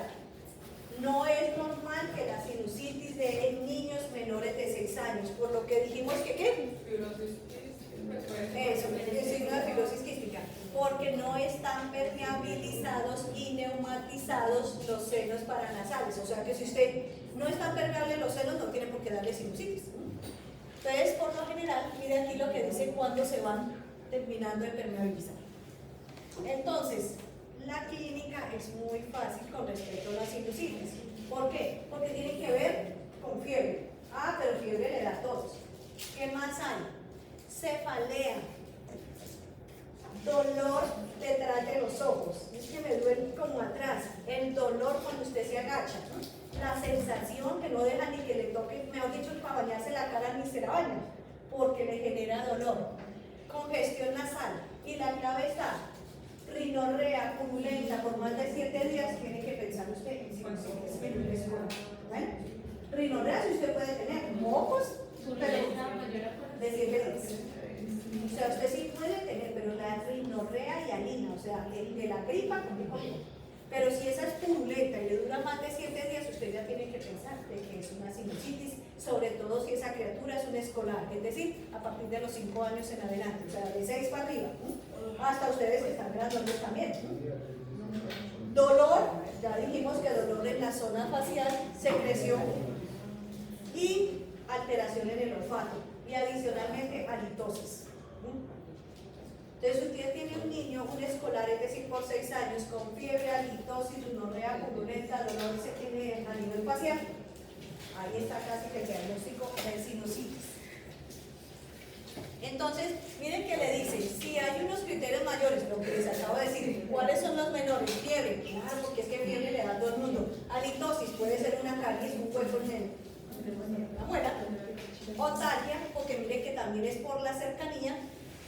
No es normal que la sinusitis de en niños menores de 6 años, por lo que dijimos que ¿qué? Eso, es signo de fibrosis quística, porque no están permeabilizados y neumatizados los senos paranasales. O sea que si usted no está permeable los senos, no tiene por qué darle sinusitis. Entonces, por lo general, mire aquí lo que dice cuando se van terminando de permeabilizar. Entonces, la clínica es muy fácil con respecto a la sinusitis. ¿Por qué? Porque tiene que ver con fiebre. Ah, pero fiebre le da a todos. ¿Qué más hay? Cefalea, dolor detrás de los ojos. Es que me duele como atrás. El dolor cuando usted se agacha, ¿no? La sensación que no deja ni que le toque, mejor dicho, para bañarse la cara ni se la baña, porque le genera dolor. Congestión nasal. Y la clave está: rinorrea purulenta por más de 7 días, tiene que pensar usted en sinusitis. ¿Vale? Rinorrea si usted puede tener, mocos, pero de 7 días. O sea, usted sí puede tener, pero la rinorrea y alina, o sea, de la gripa, pero si esa es purulenta y le dura más de 7 días, usted ya tiene que pensar de que es una sinusitis, sobre todo si esa criatura es un escolar, es decir, a partir de los 5 años en adelante, o sea, de 6 para arriba, ¿no? Hasta ustedes que están graduando también, ¿no? Dolor, ya dijimos que dolor en la zona facial, secreción y alteración en el olfato. Y adicionalmente halitosis. Entonces, usted tiene un niño, un escolar, es decir, por 6 años, con fiebre, halitosis, rinorrea, purulenta, dolor se tiene a nivel facial. Ahí está casi que el diagnóstico de sinusitis. Entonces, miren que le dicen, si hay unos criterios mayores, lo que les acabo de decir, ¿cuáles son los menores? Fiebre, claro, porque es que fiebre le da a todo el mundo. Halitosis, puede ser una caries, un hueco en la muela. Otaria, porque mire que también es por la cercanía,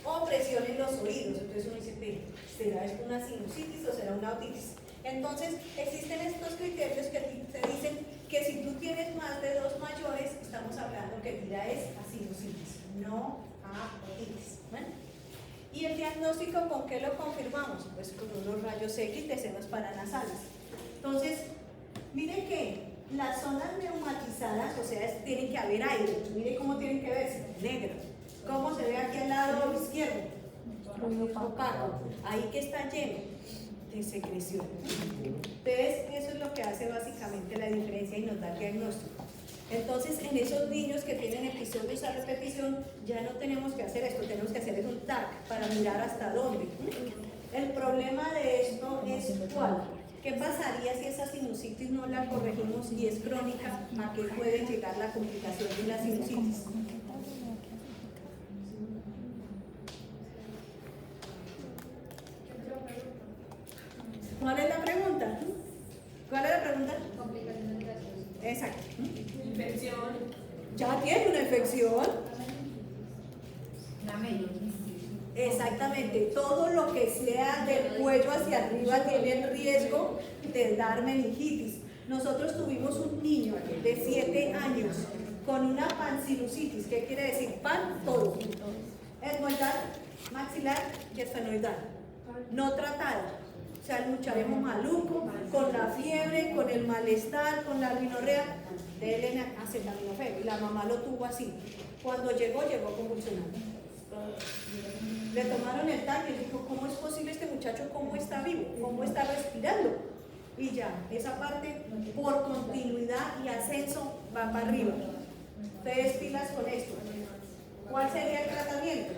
o presión en los oídos. Entonces uno dice, ¿será esto una sinusitis o será una otitis? Entonces, existen estos criterios que te dicen que si tú tienes más de 2 mayores, estamos hablando que tira es a sinusitis, no a otitis. ¿Bueno? ¿Y el diagnóstico con qué lo confirmamos? Pues con unos rayos X de senos paranasales. Entonces, miren que las zonas neumatizadas, o sea, tienen que haber aire. Miren cómo tienen que verse, negro. ¿Cómo se ve aquí al lado izquierdo? Opaco. Ahí que está lleno de secreción. Entonces, eso es lo que hace básicamente la diferencia y nos da el diagnóstico. Entonces, en esos niños que tienen episodios a repetición, ya no tenemos que hacer esto, tenemos que hacer es un TAC para mirar hasta dónde. El problema de esto es ¿cuál? ¿Qué pasaría si esa sinusitis no la corregimos y es crónica? ¿A qué puede llegar la complicación de la sinusitis? ¿Cuál es la pregunta? ¿Cuál es la pregunta? Complicaciones de la sinusitis. Exacto. Infección. Ya tiene una infección. Una meningitis. Exactamente. Todo lo que sea del cuello hacia arriba tiene el riesgo de dar meningitis. Nosotros tuvimos un niño de 7 años con una pansinusitis. ¿Qué quiere decir? Pan, todo. Etmoidal, maxilar y esfenoidal. No tratada. O sea, el muchacho maluco, con la fiebre, con el malestar, con la rinorrea, de acetaminofén. Y la mamá lo tuvo así. Cuando llegó convulsionando. Le tomaron el TAC y dijo, ¿cómo es posible este muchacho? ¿Cómo está vivo? ¿Cómo está respirando? Y ya, esa parte por continuidad y ascenso va para arriba. Ustedes pilas con esto. ¿Cuál sería el tratamiento?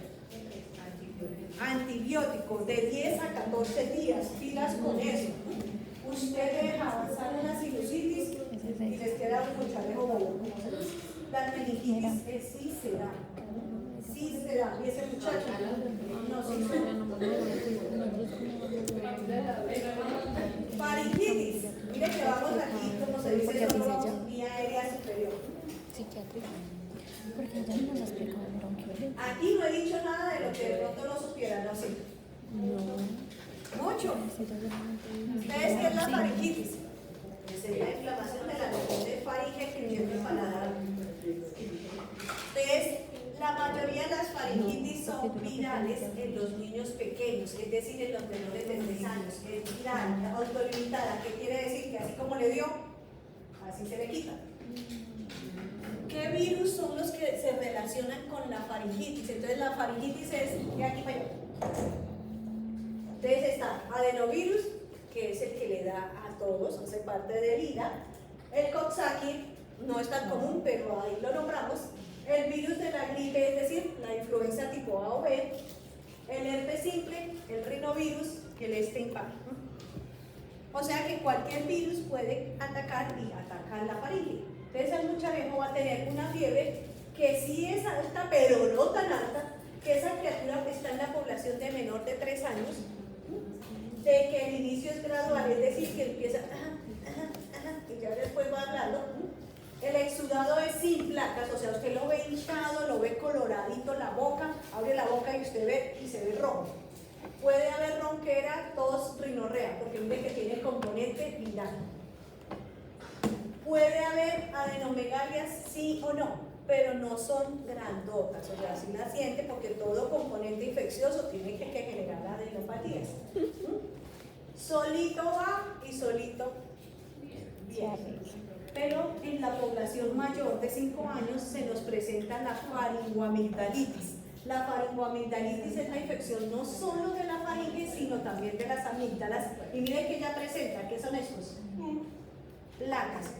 Antibiótico de 10 a 14 días, pilas con eso. Usted deja avanzar una sinusitis y les queda un muchacho bobo. La meningitis sí se da. Sí se da. Y ese muchacho no sí se da. Faringitis. Mire que vamos aquí, como se dice, solo vía aérea superior. Psiquiátrica. Porque ella no nos explicó en bronquiolitis. Aquí no he dicho nada de lo que de pronto no supieran, ¿no? Sí. Mucho. ¿Ustedes qué es la faringitis? Es la inflamación de la región de faringe que tiene el paladar. Entonces, la mayoría de las faringitis son virales en los niños pequeños, es decir, en los menores de 3 años. Es viral, autolimitada. ¿Qué quiere decir? Que así como le dio, así se le quita. ¿Qué virus son los que se relacionan con la faringitis? Entonces la faringitis es de aquí para allá. Entonces está adenovirus, que es el que le da a todos, hace parte del IRA. El Coxsackie no es tan común, pero ahí lo nombramos. El virus de la gripe, es decir, la influenza tipo A o B. El herpes simple, el rinovirus, el Epstein-Barr. O sea que cualquier virus puede atacar y atacar la faringe. Entonces el muchacho va a tener una fiebre que sí es alta, pero no tan alta, que esa criatura está en la población de menor de 3 años, de que el inicio es gradual, es decir, que empieza, y ya después va hablando. El exudado es sin placas, o sea, usted lo ve hinchado, lo ve coloradito la boca, abre la boca y usted ve y se ve rojo. Puede haber ronquera, tos, rinorrea, porque mire que tiene el componente viral. Puede haber adenomegalias, sí o no, pero no son grandotas, o sea, sí la siente porque todo componente infeccioso tiene que generar adenopatías. Solito va y solito viene. Pero en la población mayor de 5 años se nos presenta la faringoamigdalitis. La faringoamigdalitis es la infección no solo de la faringe, sino también de las amígdalas. Y miren que ella presenta, ¿qué son estos? Placas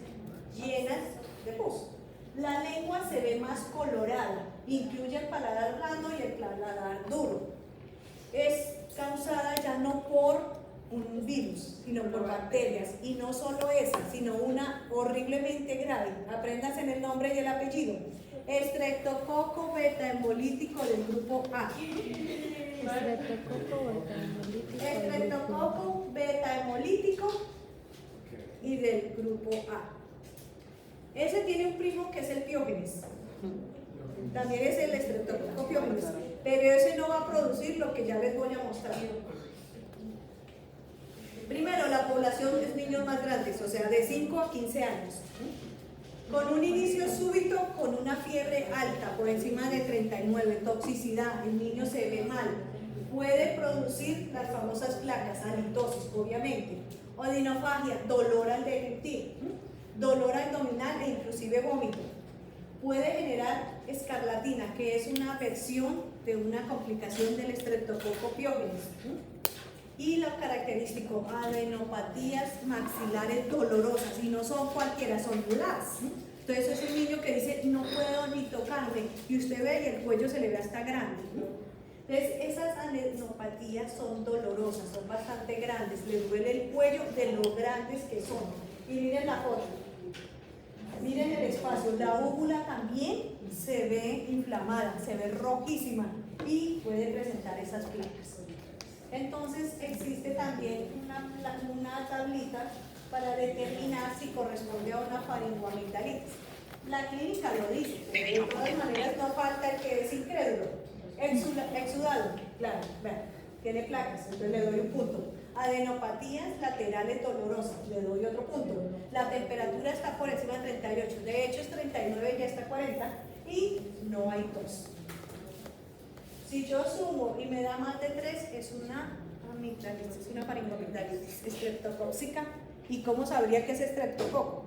llenas de pus. La lengua se ve más colorada, incluye el paladar blando y el paladar duro. Es causada ya no por un virus, sino por bacterias. Y no solo esa, sino una horriblemente grave. Apréndase el nombre y el apellido. Estreptococo beta hemolítico del grupo A. Estreptococo beta hemolítico y del grupo A. Ese tiene un primo que es el Piógenes. También es el Streptococcus pyogenes, pero ese no va a producir lo que ya les voy a mostrar. Primero, la población es niños más grandes, o sea, de 5 a 15 años. Con un inicio súbito, con una fiebre alta, por encima de 39, toxicidad, el niño se ve mal. Puede producir las famosas placas, halitosis, obviamente. Odinofagia, dolor al deglutir, dolor abdominal e inclusive vómito. Puede generar escarlatina, que es una versión de una complicación del Streptococcus pyogenes. Y lo característico, adenopatías maxilares dolorosas, y no son cualquiera, son las. Entonces es un niño que dice, no puedo ni tocarme, y usted ve y el cuello se le ve hasta grande. Entonces esas adenopatías son dolorosas, son bastante grandes, le duele el cuello de lo grandes que son. Y miren la foto, miren el espacio, la úvula también se ve inflamada, se ve rojísima y puede presentar esas placas. Entonces existe también una tablita para determinar si corresponde a una faringoamigdalitis. La clínica lo dice, pero de todas maneras no falta el que es incrédulo. Exudado, claro, vean, tiene placas, entonces le doy un punto. Adenopatías laterales dolorosas, le doy otro punto. La temperatura está por encima de 38, de hecho es 39, ya está 40 y no hay tos. Si yo sumo y me da más de 3, es una amigdalitis, es una faringoamigdalitis estreptocóxica. ¿Y cómo sabría que es estreptococo?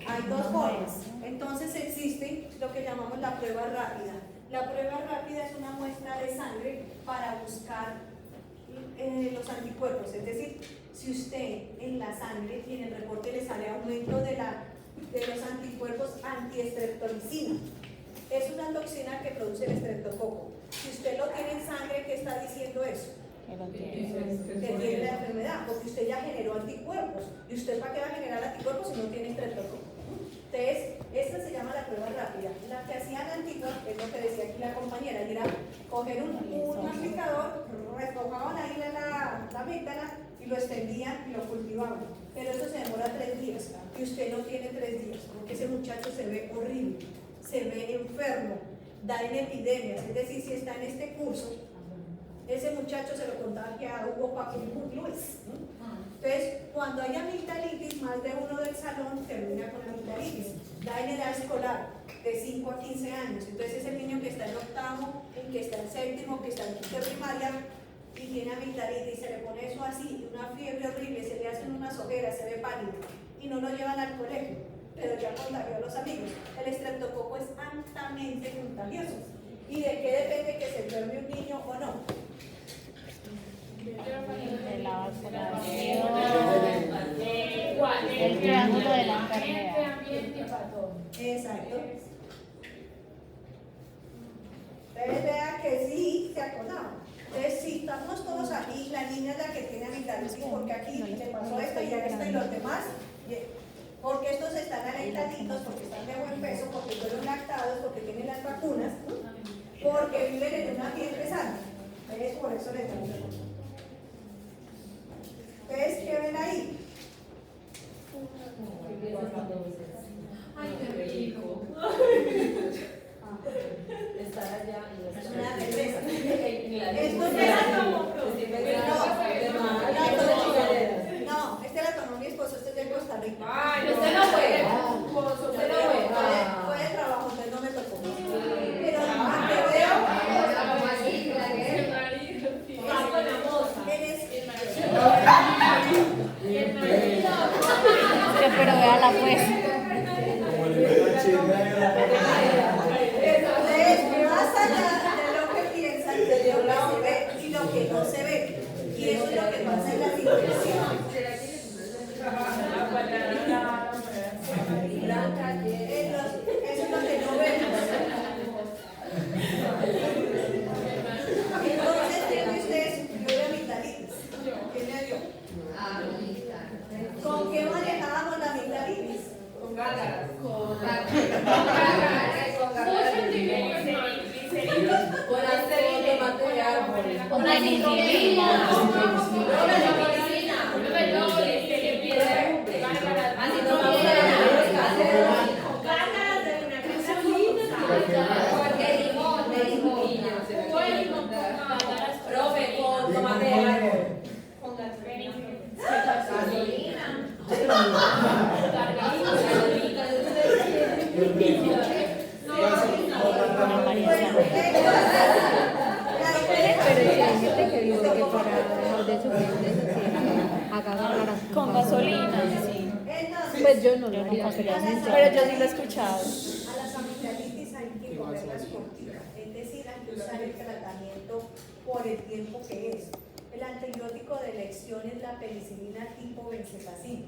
Hay dos formas. Entonces existe lo que llamamos la prueba rápida. La prueba rápida es una muestra de sangre para buscar los anticuerpos. Es decir, si usted en la sangre y en el reporte le sale aumento de los anticuerpos antiestreptolicina. Es una toxina que produce el estreptococo. Si usted lo tiene en sangre, ¿qué está diciendo eso? Que tiene la enfermedad, porque usted ya generó anticuerpos. ¿Y usted para qué va a generar anticuerpos si no tiene estreptococo? Entonces, esta se llama la prueba rápida. La que hacían antigua, es lo que decía aquí la compañera, y era coger un aplicador, refojaban ahí la amígdala y lo extendían y lo cultivaban. Pero eso se demora 3 días y usted no tiene 3 días, porque ese muchacho se ve horrible, se ve enfermo, da en epidemias. Es decir, si está en este curso, ese muchacho se lo contagia a Hugo Paco Luis. Entonces, cuando hay amigdalitis, más de uno del salón termina con amigdalitis. Da en edad escolar, de 5 a 15 años. Entonces, es el niño que está en octavo, el que está en séptimo, que está en quinto de primaria y tiene amigdalitis, se le pone eso así, una fiebre horrible, se le hacen unas ojeras, se ve pálido y no lo llevan al colegio, pero ya contagió a los amigos. El estreptococo es altamente contagioso. ¿Y de qué depende que se enferme un niño o no? De la vacunación, el triángulo de la enfermedad. Exacto. Entonces vea que sí se acordaba. Entonces si estamos todos aquí, la niña es la que tiene amigdalitis porque aquí le pasó esto y los demás, porque estos están alentaditos, porque están de buen peso, porque fueron lactados, porque tienen las vacunas, porque viven en un ambiente sano. Entonces por eso les damos. Entonces, ¿qué ven ahí? Ay, qué rico. Estar allá y Es una regresa. Esto Esto no, este la tomó mi esposo, este es de Costa Rica. Ay, Usted no fue. Usted no fue de trabajo, entonces no me tocó. Pero que veo, Pero véala pues. Como le meto chisme a no se ve. Y eso es lo que pasa en las infecciones. Eso es lo que no vemos. Entonces, tiene ustedes fiebre amigdalitis. ¿Qué le dio? ¿Con qué manejábamos la amigdalitis? Con gárgaras. Con Con gasolina, sí. Pues yo no lo haría, pero yo sí lo he escuchado. A las amigdalitis hay que ponerlas corticas, es decir, hay que usar el tratamiento por el tiempo que es. El antibiótico de elección es la penicilina tipo benzetacina.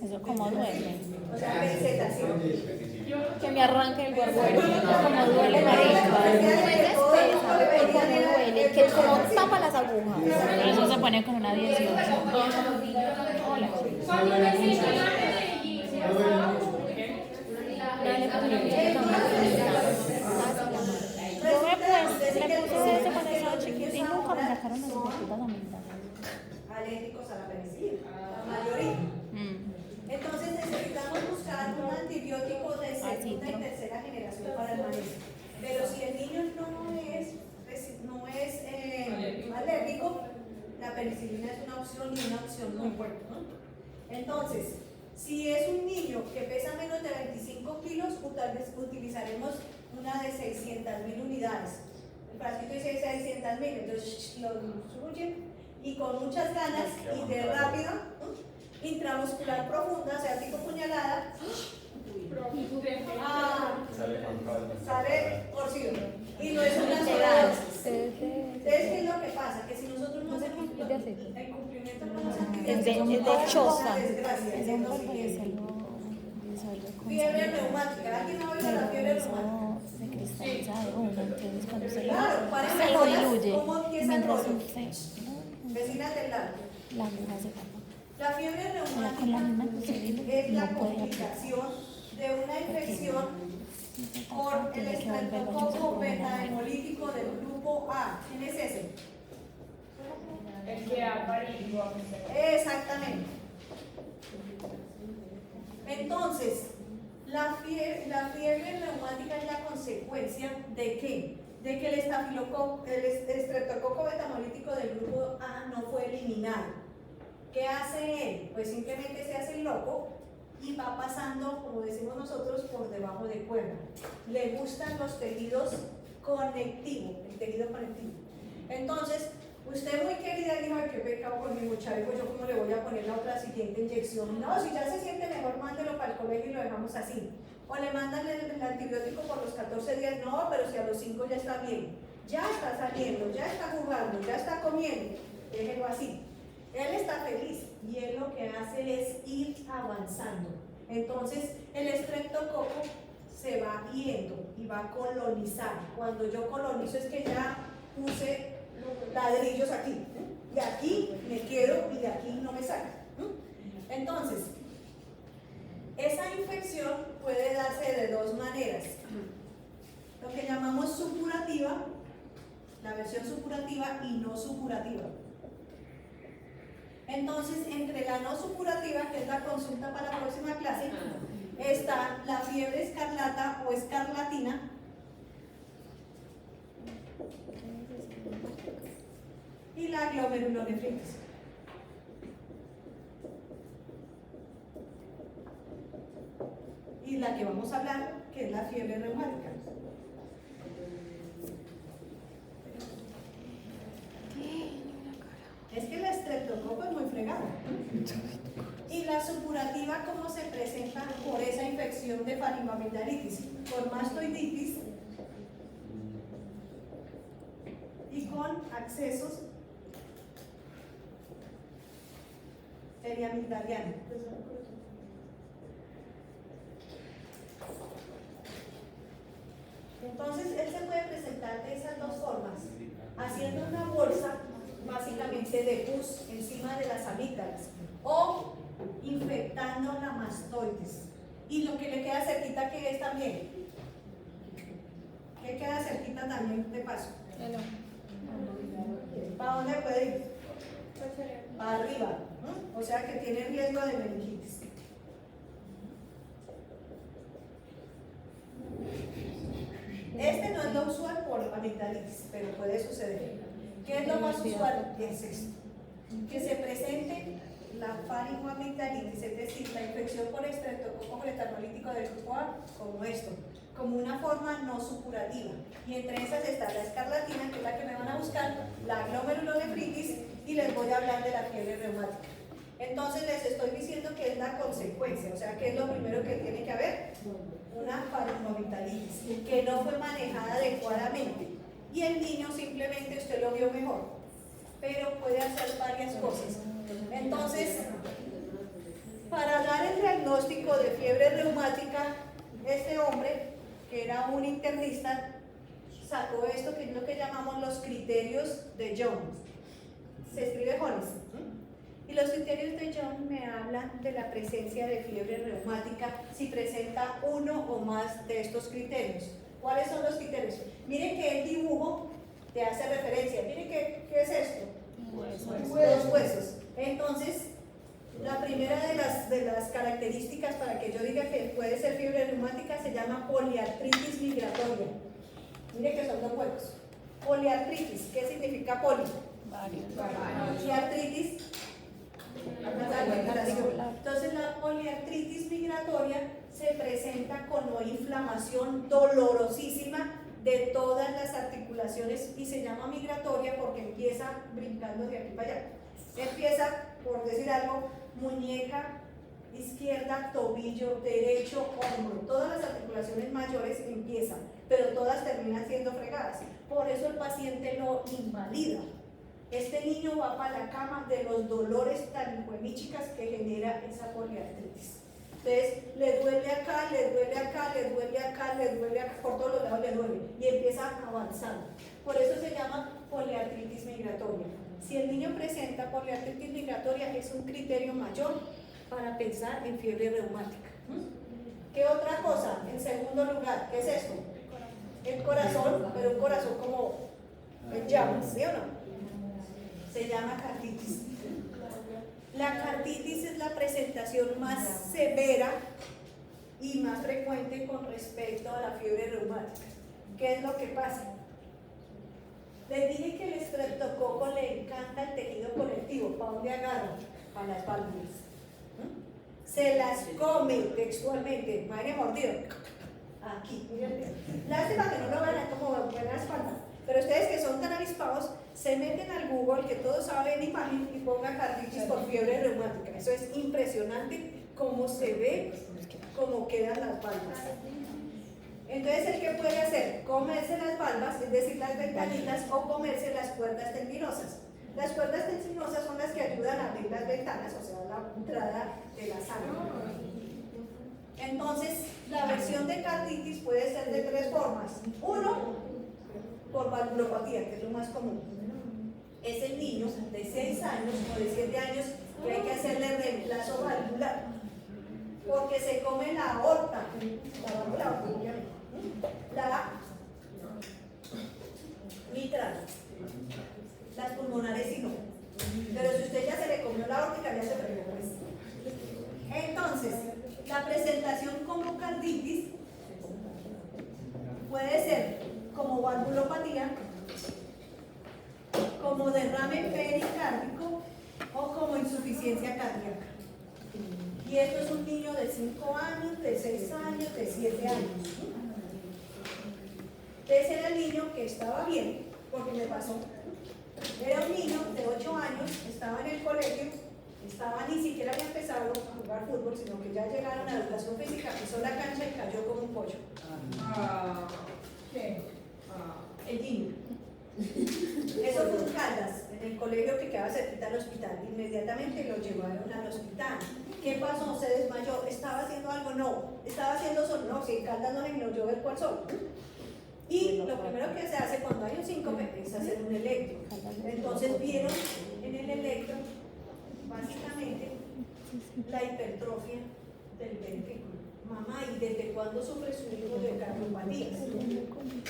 Eso como duele. O sea, benzetacina. Que me arranque el barbero. Como duele, marica. Como duele. Que como tapa las agujas. Pero eso se pone con una 18. Hola. Yo me puse ese cuando estaba chiquita y nunca me sacaron las gotitas amigdalitis. Alérgicos a la penicilina, la mayoría. Entonces necesitamos buscar un antibiótico de segunda y tercera generación para el manejo. Pero si el niño no es alérgico, la penicilina es una opción y una opción muy buena, ¿no? Entonces, si es un niño que pesa menos de 25 kilos, tal vez utilizaremos una de 600.000 unidades. El frasquito dice 600.000, entonces lo distribuyen y con muchas ganas y de rápido, intramuscular profunda, o sea, tipo puñalada, sale torcido. Y no es una sola dosis. Entonces, ¿qué es lo que pasa? Que si nosotros no hacemos el cumplimiento con los antibióticos, Es de choza. es de nos sigue. Fiebre reumática. ¿Alguien ha oído la fiebre reumática? Se cristaliza de una, entonces cuando se Claro, para se lo diluye. ¿cómo empieza el Mientras rollo? se Vecinas del lado. la aguja se tapa. La fiebre Ahora con la misma reumática que se es diluye, la no puede aplicar. complicación de una infección por el Tiene que volver a estreptococo beta-hemolítico del grupo A. ¿Quién es ese? El que ha parido. Exactamente. Entonces, la fiebre reumática es la consecuencia de ¿qué? De que el estreptococo beta-hemolítico del grupo A no fue eliminado. ¿Qué hace él? Pues simplemente se hace el loco y va pasando, como decimos nosotros, por debajo de cuerda. Le gustan los tejidos conectivos, el tejido conectivo. Entonces, usted muy querida dijo, ay, qué pecado con mi muchacho, yo cómo le voy a poner la otra siguiente inyección. No, si ya se siente mejor, mándelo para el colegio y lo dejamos así. O le mandan el antibiótico por los 14 días, no, pero si a los 5 ya está bien. Ya está saliendo, ya está jugando, ya está comiendo, déjelo así. Él está feliz y él lo que hace es ir avanzando. Entonces, el estreptococo se va yendo y va a colonizar. Cuando yo colonizo es que ya puse ladrillos aquí, y aquí me quedo y de aquí no me saca. Entonces, esa infección puede darse de dos maneras. Lo que llamamos supurativa, la versión supurativa y no supurativa. Entonces, entre la no supurativa, que es la consulta para la próxima clase, está la fiebre escarlata o escarlatina, y la glomerulonefritis. Y la que vamos a hablar, que es la fiebre reumática. Es que el estreptococo es muy fregado. Y la supurativa, ¿cómo se presenta por esa infección de faringoamigdalitis? Con mastoiditis y con accesos periamigdaliana. Entonces, él se puede presentar de esas dos formas, haciendo una bolsa básicamente de pus encima de las amígdalas o infectando la mastoides. Y lo que le queda cerquita, que es también, ¿qué queda cerquita también de paso? ¿Para dónde puede ir? Para arriba, ¿no? O sea que tiene riesgo de meningitis. Este no es lo usual por amigdalitis, pero puede suceder. ¿Qué es lo más usual? Es esto, que se presente la faringoamigdalitis, es decir, la infección por estreptococo metanolítico del grupo A, como esto, como una forma no supurativa. Y entre esas está la escarlatina, que es la que me van a buscar, la glomerulonefritis, y les voy a hablar de la fiebre reumática. Entonces les estoy diciendo que es la consecuencia, o sea, que es lo primero que tiene que haber, una faringoamigdalitis, que no fue manejada adecuadamente. Y el niño simplemente usted lo vio mejor, pero puede hacer varias cosas. Entonces, para dar el diagnóstico de fiebre reumática, este hombre, que era un internista, sacó esto que es lo que llamamos los criterios de Jones. Se escribe Jones. Y los criterios de Jones me hablan de la presencia de fiebre reumática si presenta uno o más de estos criterios. ¿Cuáles son los criterios? Miren que el dibujo te hace referencia. Miren qué es esto. Los huesos. Entonces, la primera de las características para que yo diga que puede ser fiebre reumática se llama poliartritis migratoria. Miren que son dos huecos. Poliartritis, ¿qué significa poli? Y artritis, entonces la poliartritis migratoria se presenta como inflamación dolorosísima de todas las articulaciones y se llama migratoria porque empieza brincando de aquí para allá. Empieza, por decir algo, muñeca izquierda, tobillo derecho, hombro. Todas las articulaciones mayores empiezan, pero todas terminan siendo fregadas. Por eso el paciente lo invalida. Este niño va para la cama de los dolores tan hijuemíchicas que genera esa poliartritis. Entonces, le duele acá, le duele acá, le duele acá, le duele acá, por todos los lados le duele y empieza avanzando. Por eso se llama poliartritis migratoria. Si el niño presenta poliartritis migratoria, es un criterio mayor para pensar en fiebre reumática. ¿Qué otra cosa? En segundo lugar, ¿qué es esto? El corazón, pero un corazón como en llamas, ¿sí o no? Se llama carditis. La carditis es la presentación más severa y más frecuente con respecto a la fiebre reumática. ¿Qué es lo que pasa? Les dije que el estreptococo le encanta el tejido conectivo. ¿Para dónde agarra? Para las válvulas. Se las come textualmente. Madre mordido. Aquí. Lástima que no lo vean como buena espalda. Pero ustedes que son tan avispados, se meten al Google, que todos saben imagen, y pongan carditis por fiebre reumática. Eso es impresionante cómo se ve, cómo quedan las valvas. Entonces, ¿el qué puede hacer? Comerse las valvas, es decir, las ventanitas, o comerse las cuerdas tendinosas. Las cuerdas tendinosas son las que ayudan a abrir las ventanas, o sea, la entrada de la sangre. Entonces, la versión de carditis puede ser de tres formas. Uno, por valvulopatía, que es lo más común. Es el niño de 6 años o de 7 años que hay que hacerle reemplazo valvular, porque se come la aorta, la válvula obviamente, la mitral, las pulmonares sí no, pero si usted ya se le comió la aórtica, ya se fregó. Entonces, la presentación como carditis puede ser como valvulopatía, como derrame pericárdico o como insuficiencia cardíaca. Y esto es un niño de 5 años, de 6 años, de 7 años. Ese era el niño que estaba bien, porque me pasó. Era un niño de 8 años, estaba en el colegio, ni siquiera había empezado a jugar fútbol, sino que ya llegaron a educación física, pisó la cancha y cayó como un pollo. ¿Qué? El niño. Eso fue en Caldas, en el colegio que quedaba cerquita al hospital. Inmediatamente lo llevaron al hospital. ¿Qué pasó? ¿Se desmayó? ¿Estaba haciendo algo? No. ¿Estaba haciendo sol? No. Si en Caldas no yo ver cuál sol. Y lo primero que se hace cuando hay un síncope es hacer un electro. Entonces vieron en el electro básicamente la hipertrofia del ventrículo. Mamá, ¿y desde cuándo sufre su hijo de cardiopatías?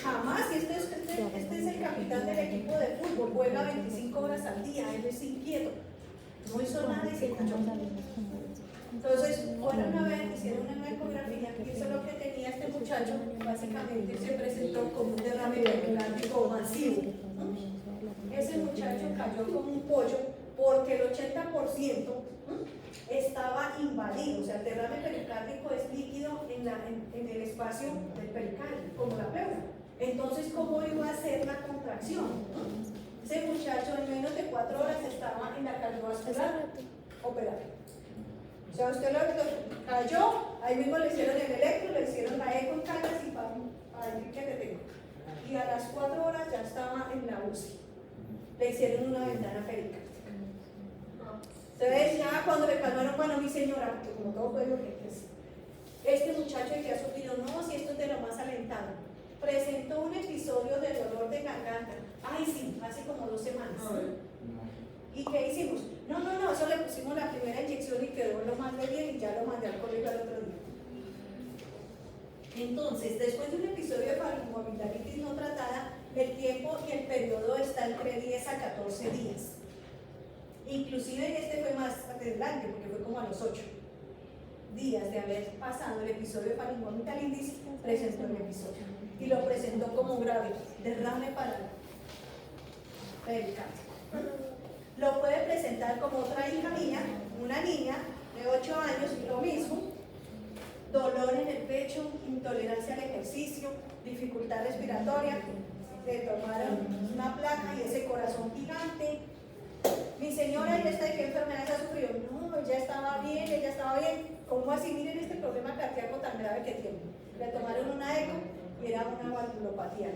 Jamás, y este es el capitán del equipo de fútbol, juega 25 horas al día, él es inquieto, no hizo nada y se cayó. Entonces, fueron a ver, hicieron una ecografía, y eso es lo que tenía este muchacho, básicamente se presentó como un derrame pericárdico masivo. Ese muchacho cayó como un pollo porque el 80% estaba invadido, o sea, el derrame pericárdico es líquido en el espacio del pericardio, como la pleura. Entonces, ¿cómo iba a ser la contracción? Ese muchacho en menos de 4 horas estaba en la cardiovascular operada. O sea, usted lo cayó, ahí mismo le hicieron el electro, le hicieron la eco en Caldas y para decir que te tengo. Y a las 4 horas ya estaba en la UCI. Le hicieron una ventana pericárdica. Entonces ya cuando le calmaron, bueno, mi señora, porque como todo puede lo que es, este muchacho que ha sufrido, no, si esto es de lo más alentado, presentó un episodio de dolor de garganta. Ay, sí, hace como 2 semanas. ¿Y qué hicimos? No, eso le pusimos la primera inyección y quedó lo más de bien y ya lo mandé al colegio al otro día. Entonces, después de un episodio de faringomidalitis no tratada, el tiempo y el periodo está entre 10 a 14 días. Inclusive este fue más adelante, porque fue como a los 8 días de haber pasado el episodio de faringomidalitis, presentó el episodio. Y lo presentó como grave, derrame para pericardio. Lo puede presentar como otra hija mía, una niña de 8 años, lo mismo, dolor en el pecho, intolerancia al ejercicio, dificultad respiratoria, le tomaron una placa y ese corazón gigante. Mi señora, ¿y esta de qué enfermedad ha sufrido? No, ella estaba bien. ¿Cómo así? Miren este problema cardíaco tan grave que tiene. Le tomaron una eco y era una valvulopatía,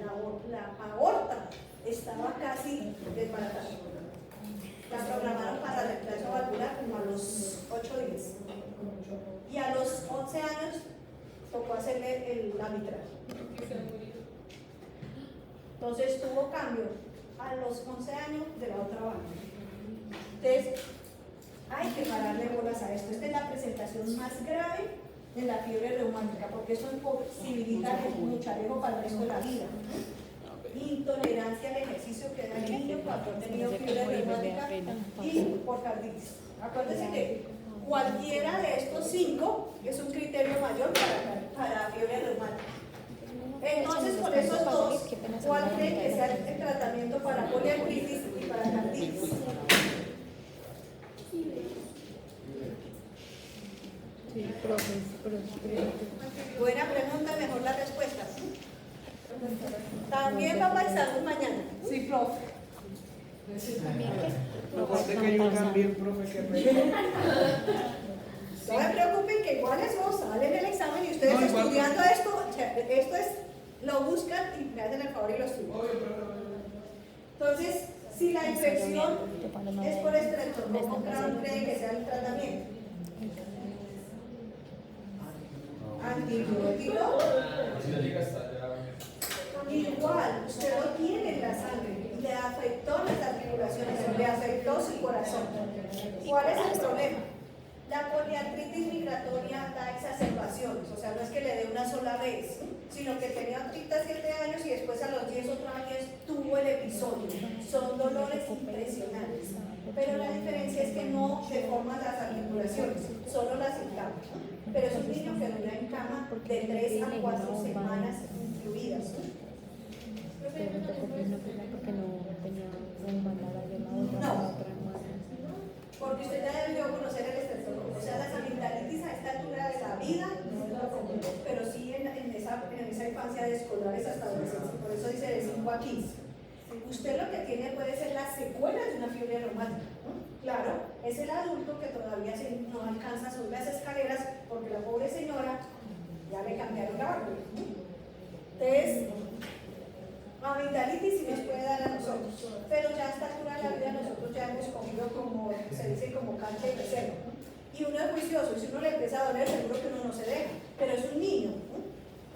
la aorta estaba casi desbaratada. La programaron para reemplazo valvular como a los 8 días. Y a los 11 años tocó hacerle la mitral. Entonces tuvo cambio a los 11 años de la otra válvula. Entonces, hay que pararle bolas a esto. Esta es la presentación más grave de la fiebre reumática, porque eso imposibilita el mucharejo para el resto de la vida. Intolerancia al ejercicio que da el niño cuando ha tenido fiebre reumática y por carditis. Acuérdense que cualquiera de estos 5 es un criterio mayor para fiebre reumática. Entonces, por esos 2, ¿cuál creen que sea el tratamiento para poliartritis y para carditis? Buena pregunta, mejor la respuesta. También va para el salud mañana. Sí, profe. No conté que yo también, profe, que me... No me preocupen que igual eso sale en el examen y ustedes estudiando esto es, lo buscan y me hacen el favor y lo estudian. Entonces, si la infección es por estreptococcus, ¿cómo creen que sea el tratamiento? Antibiótico. Igual, usted lo tiene en la sangre, le afectó las articulaciones, le afectó su corazón. ¿Cuál es el problema? La poliartritis migratoria da exacerbaciones, o sea, no es que le dé una sola vez, sino que tenía 37 años y después a los 10 otros años tuvo el episodio. Son dolores impresionantes, pero la diferencia es que no deforman las articulaciones, solo las encama. Pero es un niño que dura en cama de 3 a 4 semanas incluidas. No, porque usted ya debió conocer el estreptococcus. O sea, las amigdalitis a esta altura de la vida no es lo común, pero sí en esa infancia de escolares hasta adolescencia. Por eso dice de 5 a 15. Usted lo que tiene puede ser las secuelas de una fiebre reumática, ¿no? Claro, es el adulto que todavía no alcanza a subir las escaleras porque la pobre señora ya le cambiaron la válvula. Entonces, Amigdalitis sí nos puede dar a nosotros, pero ya a esta altura de la vida nosotros ya hemos cogido como, se dice, como cancha y reserva. Y uno es juicioso, y si uno le empieza a doler, seguro que uno no se deja, pero es un niño,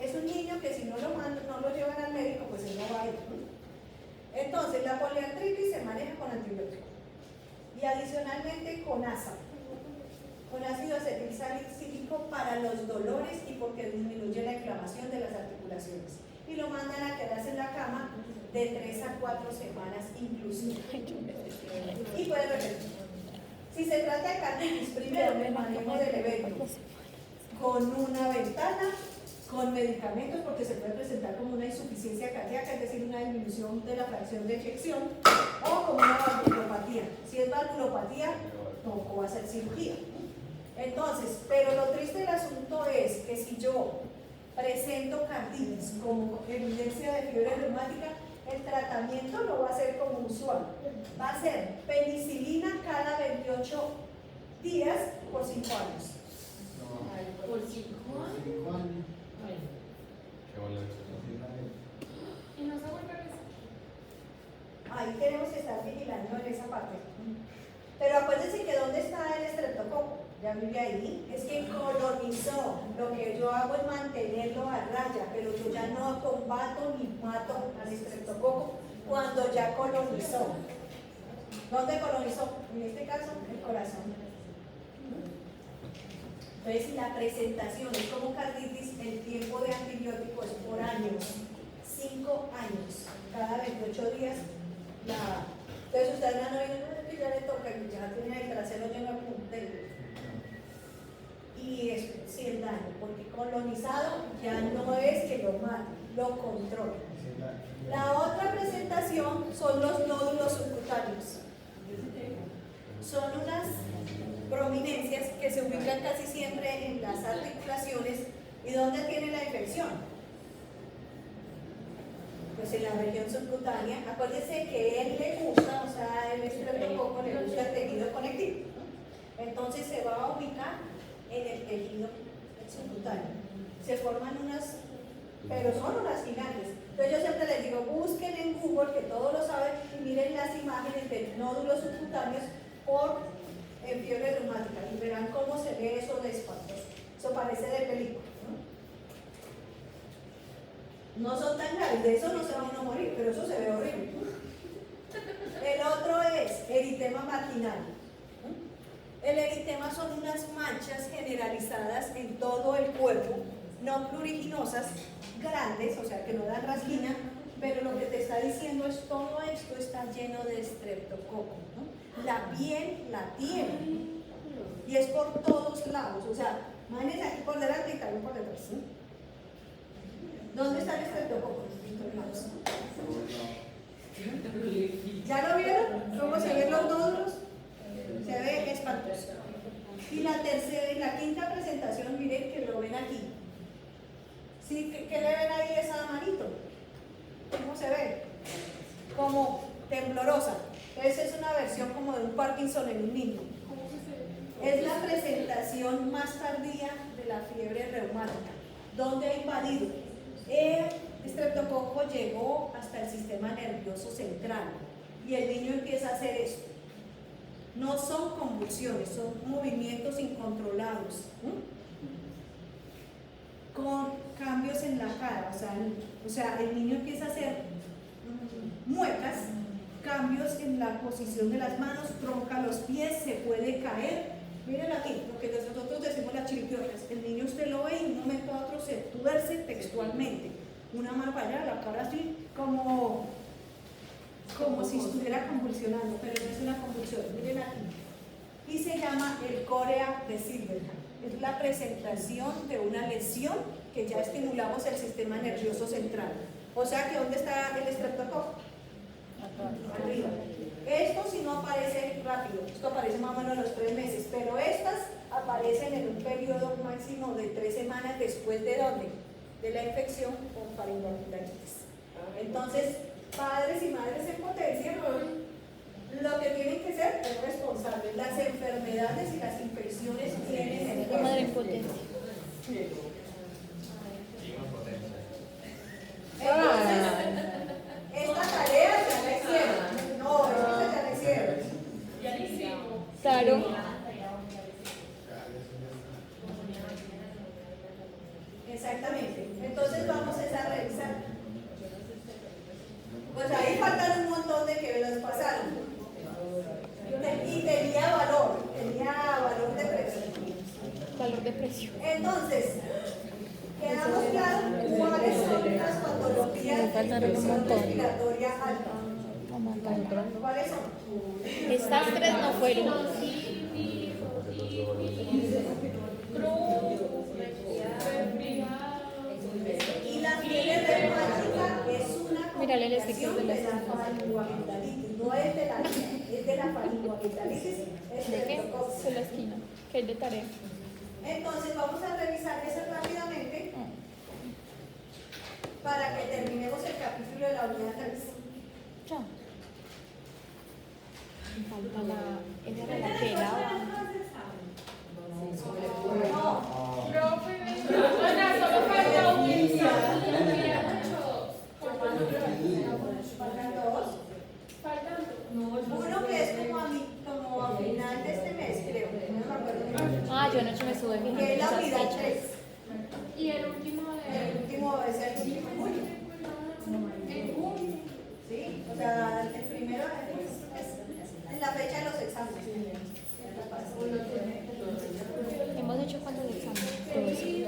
es un niño que si no lo mandan, no lo llevan al médico, pues él no va a ir. Entonces, la poliartritis se maneja con antibióticos y adicionalmente con ASA, con ácido acetilsalicílico para los dolores y porque disminuye la inflamación de las articulaciones. Y lo mandan a quedarse en la cama de 3 a 4 semanas inclusive. Y puede repetir. Si se trata de carditis, primero el manejo del evento con una ventana, con medicamentos, porque se puede presentar como una insuficiencia cardíaca, es decir, una disminución de la fracción de eyección, o como una valvulopatía. Si es valvulopatía, tampoco va a ser cirugía. Entonces, pero lo triste del asunto es que si yo presento carditis como evidencia de fiebre reumática, el tratamiento no va a ser como usual. Va a ser penicilina cada 28 días por 5 años. Por 5 años. Y no se vuelve a rezar. Ahí tenemos que estar vigilando en esa parte. Pero acuérdense que ¿dónde está el estreptococo? Ya vive ahí. Es que colonizó. Lo que yo hago es mantenerlo a raya, pero yo ya no combato ni mato al estreptococo cuando ya colonizó. ¿Dónde colonizó? En este caso, el corazón. Entonces, la presentación es como carditis, el tiempo de antibióticos por años, 5 años, cada 28 días. Entonces, ustedes no vienen, que ya le toca, que ya tiene el trasero lleno de punteros. Y eso, sí, el daño, porque colonizado ya no es que lo mate, lo controla. La otra presentación son los nódulos subcutáneos. Son unas prominencias que se ubican casi siempre en las articulaciones. ¿Y dónde tiene la infección? Pues en la región subcutánea. Acuérdense que él le gusta, o sea, el estreptococo le gusta el tejido conectivo. Entonces se va a ubicar en el tejido subcutáneo. Se forman unas, pero son unas gigantes. Entonces yo siempre les digo, busquen en Google, que todos lo saben, y miren las imágenes de nódulos subcutáneos por fiebre reumática y verán cómo se ve eso de espantoso. Eso parece de película, ¿no? No son tan graves, de eso no se van a morir, pero eso se ve horrible. El otro es eritema marginal. El eritema son unas manchas generalizadas en todo el cuerpo, no pruriginosas, grandes, o sea que no dan rasguña, pero lo que te está diciendo es todo esto está lleno de estreptococo, ¿no? La piel la tiene y es por todos lados, o sea, imagínense aquí por delante y también por detrás, ¿sí? ¿Dónde está el estreptococo? ¿Ya lo vieron? ¿Cómo se ven los nódulos? Se ve espantoso. Y la tercera y la quinta presentación, miren que lo ven aquí. ¿Sí? ¿Qué le ven ahí esa manito? ¿Cómo se ve? Como temblorosa. Esa es una versión como de un Parkinson en un niño. Es la presentación más tardía de la fiebre reumática, donde ha invadido. El estreptococo llegó hasta el sistema nervioso central y el niño empieza a hacer esto. No son convulsiones, son movimientos incontrolados, con cambios en la cara, o sea, el niño empieza a hacer muecas, cambios en la posición de las manos, tronca los pies, se puede caer. Miren aquí, lo que nosotros decimos las chiripiorcas. El niño usted lo ve y de un momento a otro se tuerce textualmente. Una mano para allá, la cara así, como si estuviera convulsionando, pero no es una convulsión. Miren aquí. Y se llama el Chorea de Silverhand. Es la presentación de una lesión que ya estimulamos el sistema nervioso central. O sea que ¿dónde está el estreptococo? Arriba. Esto si no aparece rápido, esto aparece más o menos a los 3 meses, pero estas aparecen en un periodo máximo de 3 semanas después de ¿dónde? De la infección con faringoamigdalitis. Entonces, padres y madres en potencia, lo que tienen que ser es responsables. Las enfermedades y las infecciones tienen el La madre en potencia. Entonces, Claro. Exactamente. Entonces vamos a revisar. Pues ahí faltan un montón de que los pasaron. Y tenía valor de precio. Valor de precio. Entonces, quedamos claros cuáles son las patologías de infección respiratoria alta. ¿Cuáles son? Estas tres no fueron. Y la fiebre reumática es una Mírale el sticker complicación de la de la faringoamigdalitis, no es de la es de la faringoamigdalitis, es ¿De qué? Streptococcus. De la esquina. Que es de tarea. Entonces vamos a revisar eso rápidamente para que terminemos el capítulo de la unidad 3. Ya. Falta la. Esa era la que era. Ana, solo falta un Faltan dos. Uno que es como a final de este mes, creo. No me acuerdo. Ah, yo anoche me estuve fijando Que en es la esas unidad fechas. 3. Y el último El último es el último en julio. Sí, o sea, el primero es en la fecha de los exámenes. Hemos hecho cuántos exámenes. 12.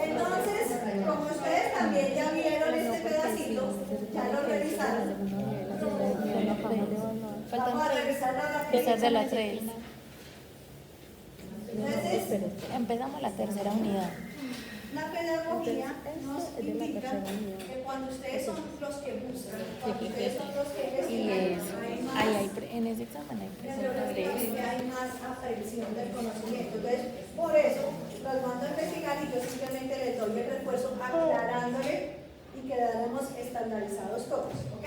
Entonces, como ustedes también ya vieron este pedacito, ya lo revisaron, vamos a revisar la Esa es de la 3. Entonces, Empezamos la tercera unidad. la pedagogía nos indica que cuando ustedes son los que buscan, cuando ustedes son los que Y gestionan, es. hay más En ese examen hay que hay más aprehensión del conocimiento. Entonces, por eso los mando a investigar y yo simplemente les doy el refuerzo aclarándole y quedaremos estandarizados todos. ¿Ok?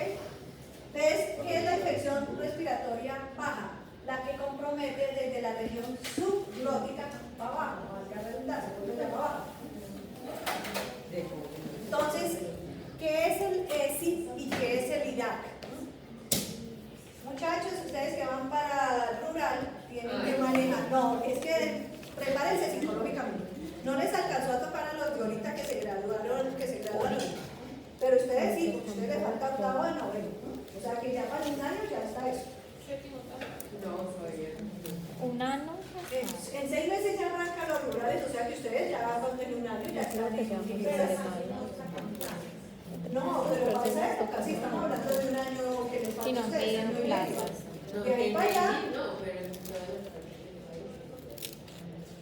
Entonces, ¿qué es la infección respiratoria baja? La que compromete desde la región subglótica para abajo, valga la redundancia, porque es para abajo. Entonces, ¿qué es el ESI y qué es el IDAC? Muchachos, ustedes que van para rural tienen que manejar. No, es que prepárense psicológicamente. No les alcanzó a tocar a los de ahorita que se graduaron, pero ustedes sí, porque a ustedes les falta octavo de noveno. O sea que ya para un año ya está eso. Un año. En 6 meses ya arrancan los rurales, o sea que ustedes ya cuando en un año ya están en No, pero para esa época sí estamos hablando de un año que les falta Si no a ustedes, piden año y medio. plazas. De ahí para allá.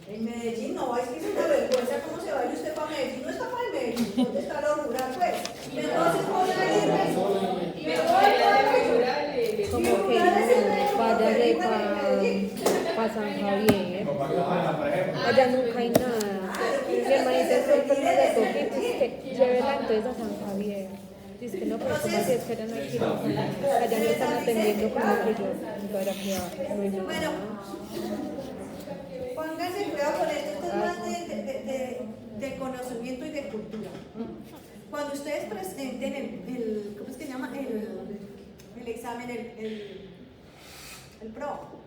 En Medellín no, es que es una vergüenza cómo se vaya usted para Medellín. No está para Medellín, ¿dónde está lo rural pues? Entonces voy a irme. Y me voy para Medellín. Como que váyase para San Javier. Allá nunca hay nada. Mi hermanita es el perro de poquito, que llévela entonces a San Javier. Dice que no, pero como si es que allá no hay quirófano. Allá no están atendiendo como que yo. Para que no hay nada. Bueno, pónganse cuidado con esto, esto es más de conocimiento y de cultura. Cuando ustedes presenten el ¿cómo es que se llama? El examen, el PRO.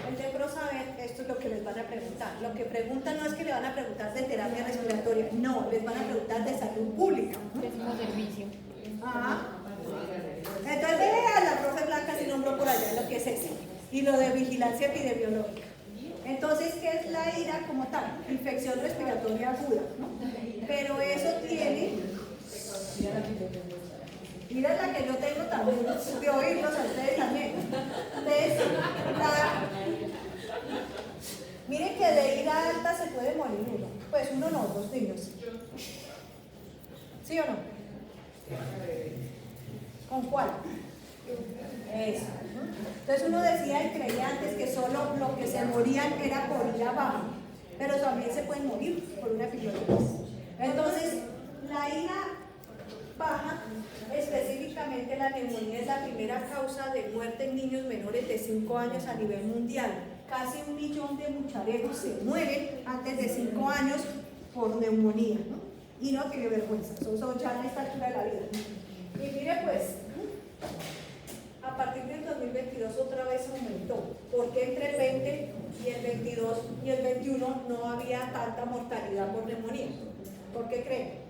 El de PROSABER, esto es lo que les van a preguntar. Lo que preguntan no es que le van a preguntar de terapia respiratoria, no, les van a preguntar de salud pública. Décimo servicio. Ajá. Entonces, vea, la profe Blanca se nombró por allá lo que es eso. Y lo de vigilancia epidemiológica. Entonces, ¿qué es la IRA como tal? Infección respiratoria aguda, ¿no? Pero eso tiene... Mira la que yo tengo también, de oírlos a ustedes también. Entonces, miren que de ira alta se puede morir uno. Pues uno no, 2 niños. ¿Sí o no? ¿Con cuál? Eso. Entonces uno decía y creía antes que solo lo que se morían era por ira baja, pero también se pueden morir por una fibrosis. Entonces, la ira baja, específicamente la neumonía es la primera causa de muerte en niños menores de 5 años a nivel mundial. Casi 1 millón de muchareros se mueren antes de 5 años por neumonía, ¿no? Y no tiene vergüenza, eso ya en esta altura de la vida. Y miren entre el 20 y el 22 y el 21 no había tanta mortalidad por neumonía. ¿Por qué creen?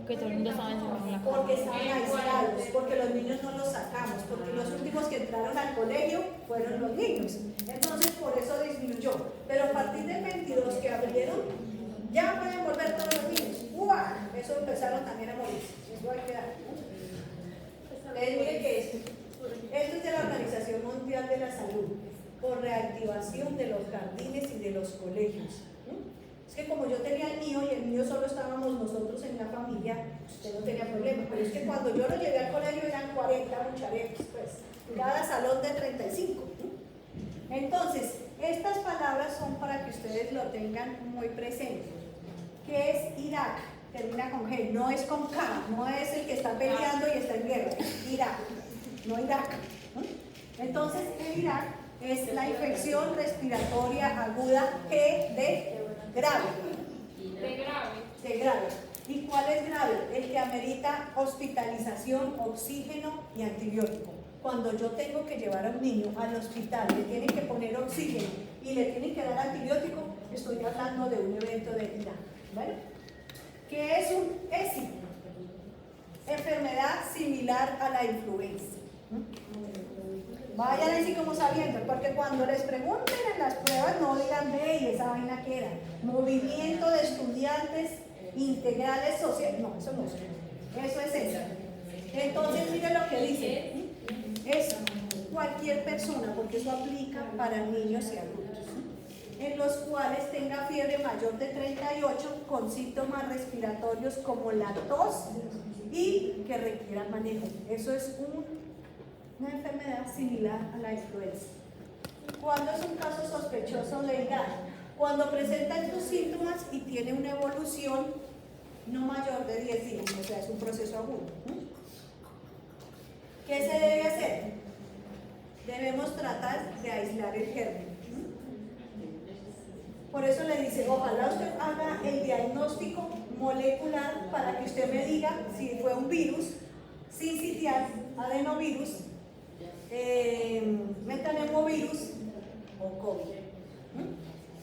Que todo el mundo estaba encerrado en la casa. Porque estaban aislados, porque los niños no los sacamos, porque los últimos que entraron al colegio fueron los niños. Entonces por eso disminuyó. Pero a partir del 22 que abrieron, ya pueden volver todos los niños. ¡Uah! Eso empezaron también a morir. Eso hay que dar. Miren que esto es de la Organización Mundial de la Salud, por reactivación de los jardines y de los colegios. Es que como yo tenía el mío y el mío solo estábamos nosotros en la familia, usted no tenía problema, pero es que cuando yo lo llevé al colegio eran 40 muchareros, pues, cada salón de 35. Entonces, estas palabras son para que ustedes lo tengan muy presente. ¿Qué es Irak? Termina con G, no es con K, no es el que está peleando y está en guerra, es Irak, no Irak. Entonces, el Irak es la infección respiratoria aguda G de grave. De grave. ¿Y cuál es grave? El que amerita hospitalización, oxígeno y antibiótico. Cuando yo tengo que llevar a un niño al hospital, le tienen que poner oxígeno y le tienen que dar antibiótico, estoy hablando de un evento de Irak. ¿Vale? ¿Qué es un ESI? Enfermedad similar a la influenza. Vayan así como sabiendo, porque cuando les pregunten en las pruebas no digan, ve, y esa vaina que era. Movimiento de estudiantes integrales sociales. No, eso no es. Eso es eso. Entonces, miren lo que dice. Es cualquier persona, porque eso aplica para niños y adultos, en los cuales tenga fiebre mayor de 38 con síntomas respiratorios como la tos y que requiera manejo. Eso es una enfermedad similar a la influenza. ¿Cuándo es un caso sospechoso de IDAR? Cuando presenta estos síntomas y tiene una evolución no mayor de 10 días, o sea, es un proceso agudo. ¿Qué se debe hacer? Debemos tratar de aislar el germen. Por eso le dice, ojalá usted haga el diagnóstico molecular para que usted me diga si fue un virus, sincitial, adenovirus, metanemovirus o COVID.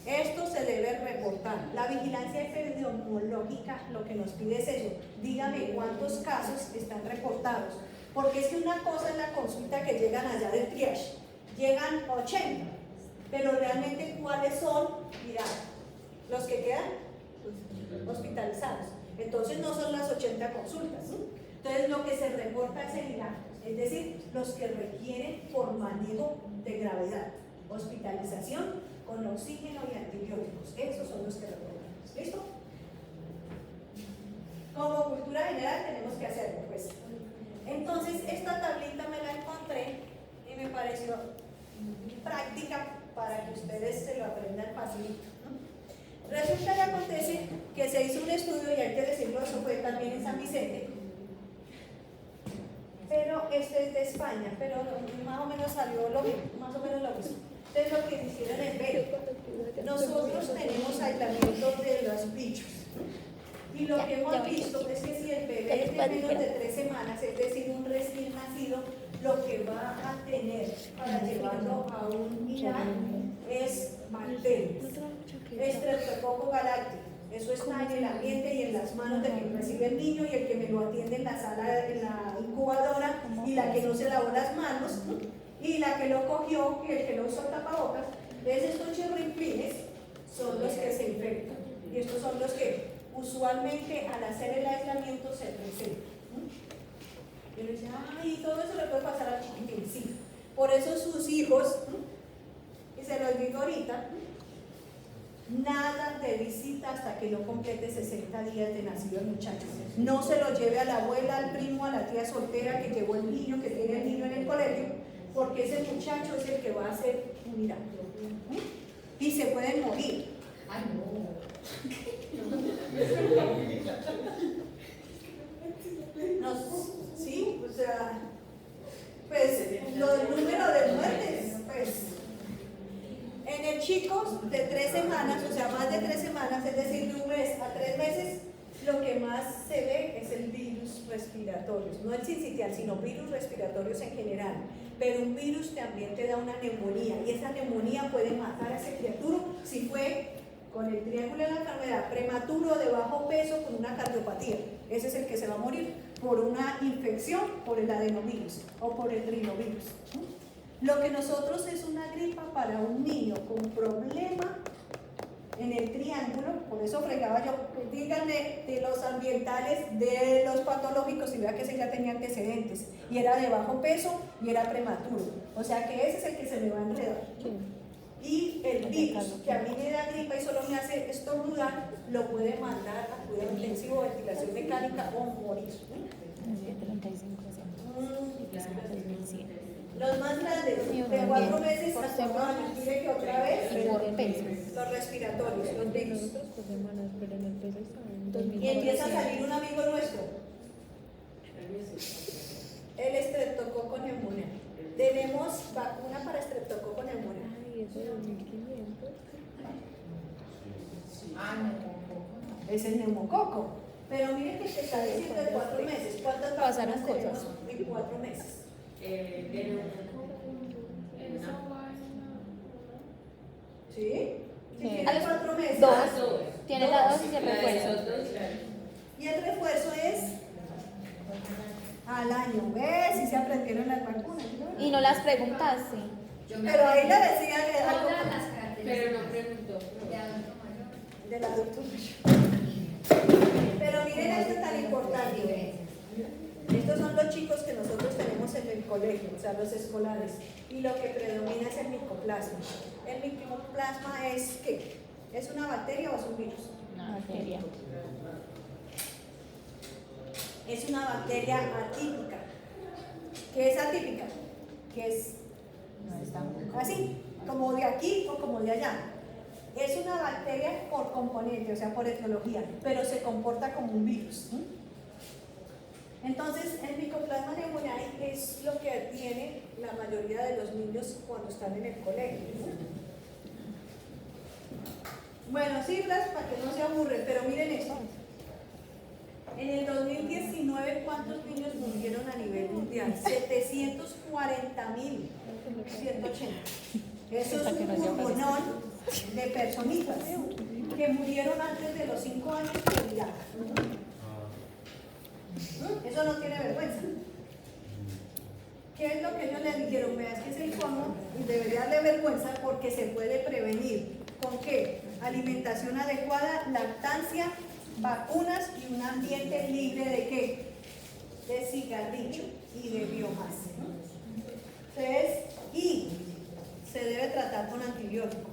Esto se debe reportar. La vigilancia epidemiológica lo que nos pide es eso. Dígame cuántos casos están reportados. Porque es que una cosa es la consulta que llegan allá del triage. Llegan 80. Pero realmente, ¿cuáles son? Mirad, los que quedan hospitalizados. Entonces no son las 80 consultas. Entonces lo que se reporta es el IRAC, es decir, los que requieren por manejo de gravedad, hospitalización con oxígeno y antibióticos. Esos son los que reportamos. ¿Listo? Como cultura general tenemos que hacerlo, pues. Entonces esta tablita me la encontré y me pareció práctica para que ustedes se lo aprendan facilito, ¿no? Resulta que acontece que se hizo un estudio, y hay que decirlo, eso fue también en San Vicente, pero este es de España, pero más o menos salió lo mismo, más o menos lo mismo. Entonces lo que hicieron es ver, nosotros tenemos aislamiento de los bichos, y lo que hemos visto es que si el bebé es de menos de 3 semanas, es decir, un recién nacido, lo que va a tener para llevarlo a un INAR es bacterias, Streptococcus galacticus. Eso está en el ambiente y en las manos de quien recibe el niño y el que me lo atiende en la sala, en la incubadora, y la que no se lavó las manos, y la que lo cogió y el que no usó tapabocas. Entonces estos chirrinflines son los que se infectan, y estos son los que usualmente al hacer el aislamiento se presentan. Y le dice, ay, todo eso le puede pasar al chiquitín. Sí. Por eso sus hijos, y se los digo ahorita, nada de visita hasta que no complete 60 días de nacido el muchacho. No se lo lleve a la abuela, al primo, a la tía soltera que llevó el niño, que tiene el niño en el colegio, porque ese muchacho es el que va a hacer un milagro. Y se pueden morir. Ay, no. No, sí, o sea, pues lo del número de muertes, pues en el chico de 3 semanas, o sea, más de 3 semanas, es decir, de 1 mes a 3 meses, lo que más se ve es el virus respiratorios, no el sincitial, sino virus respiratorios en general. pero un virus también te da una neumonía y esa neumonía puede matar a ese criatura si fue con el triángulo de la enfermedad prematuro, de bajo peso, con una cardiopatía. Ese es el que se va a morir por una infección por el adenovirus o por el rinovirus. Lo que nosotros es una gripa para un niño con problema en el triángulo, por eso fregaba yo, díganme de los ambientales, de los patológicos, y vea que ese ya tenía antecedentes, y era de bajo peso y era prematuro, o sea que ese es el que se me va a enredar. Y el virus, que a mí me da gripa y solo me hace estornudar, lo puede mandar a cuidado intensivo, ventilación mecánica o morir. 35 Los más grandes, de 4 meses hasta 1 año, mire que otra vez, los respiratorios, los virus. Y empieza a salir un amigo nuestro, el estreptococo neumonía. Tenemos vacuna para estreptococo neumonía. Es el neumococo. Pero miren que te está diciendo de 4 meses. ¿Cuántas pasaron vacunas tenemos cosas en 4 meses? ¿Sí? Si Sí. tiene 4 meses. Dos. Tiene la dosis y el refuerzo. Y el refuerzo es al año. ¿Ves? Si se aprendieron las vacunas. Y no las preguntaste. Pero ahí le decía que algo Pero no preguntó. del adulto mayor. Pero miren esto tan importante. Estos son los chicos que nosotros tenemos en el colegio, o sea, los escolares. Y lo que predomina es el micoplasma. El micoplasma es ¿qué? ¿Es una bacteria o es un virus? Una bacteria. Es una bacteria atípica. ¿Qué es atípica? Que es así, como de aquí o como de allá. Es una bacteria por componente, o sea, por etiología, pero se comporta como un virus. Entonces, el Mycoplasma pneumoniae es lo que tiene la mayoría de los niños cuando están en el colegio. Bueno, cifras para que no se aburren, pero miren esto. En el 2019, ¿cuántos niños murieron a nivel mundial? 740.180. Eso es un pulmonón de personitas que murieron antes de los 5 años por VIH. Eso no tiene vergüenza. ¿Qué es lo que ellos les dijeron? Veas que es el colmo y debería darle vergüenza porque se puede prevenir. ¿Con qué? Alimentación adecuada, lactancia, vacunas y un ambiente libre de ¿qué? De cigarrillo y de biomasa. Entonces, y se debe tratar con antibiótico.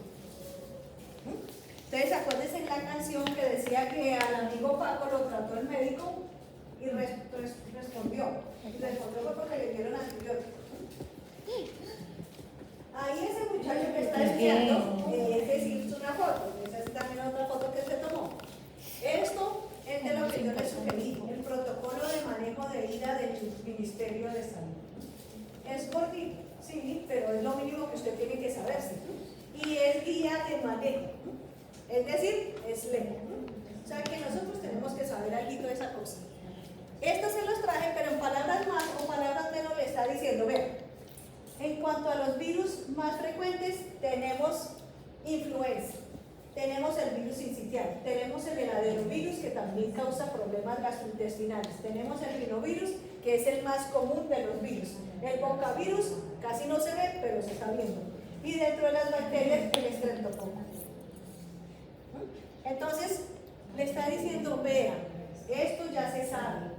Entonces, acuérdense en la canción que decía que al amigo Paco lo trató el médico y respondió. Respondió fue porque le dieron antibiótico. Ahí ese muchacho que está espiando, es decir, es una foto. Esa es también otra foto que se tomó. Esto es de lo que yo les sugerí, el protocolo de manejo de ira del Ministerio de Salud. Es cortito, sí, pero es lo mínimo que usted tiene que saberse. Y es guía de manejo, es decir, es ley. O sea que nosotros tenemos que saber aquí toda esa cosa. Esto se los traje, pero en palabras más o palabras menos le está diciendo, vean, en cuanto a los virus más frecuentes, tenemos influenza, tenemos el virus sincitial, tenemos el adenovirus que también causa problemas gastrointestinales, tenemos el rinovirus que es el más común de los virus, el bocavirus casi no se ve, pero se está viendo, y dentro de las bacterias el estreptococo. Entonces, le está diciendo, vea, esto ya se sabe,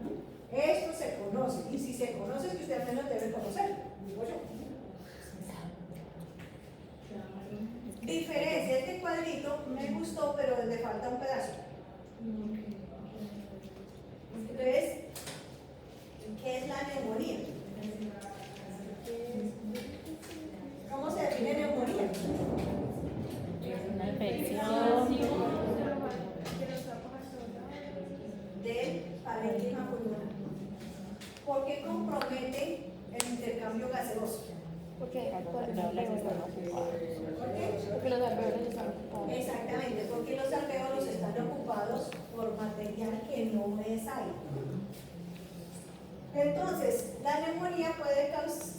esto se conoce, y si se conoce es que usted al menos debe conocer, digo yo. Diferencia, este cuadrito me gustó, pero le falta un pedazo. Entonces, ¿qué es la neumonía? ¿Cómo se define neumonía? Es una infección Del parénquima pulmonar. ¿Por qué compromete el intercambio gaseoso? porque los alveolos están ocupados. Porque los alveolos están ocupados. Exactamente, porque los alveolos están ocupados por material que no es aire. Entonces, la neumonía puede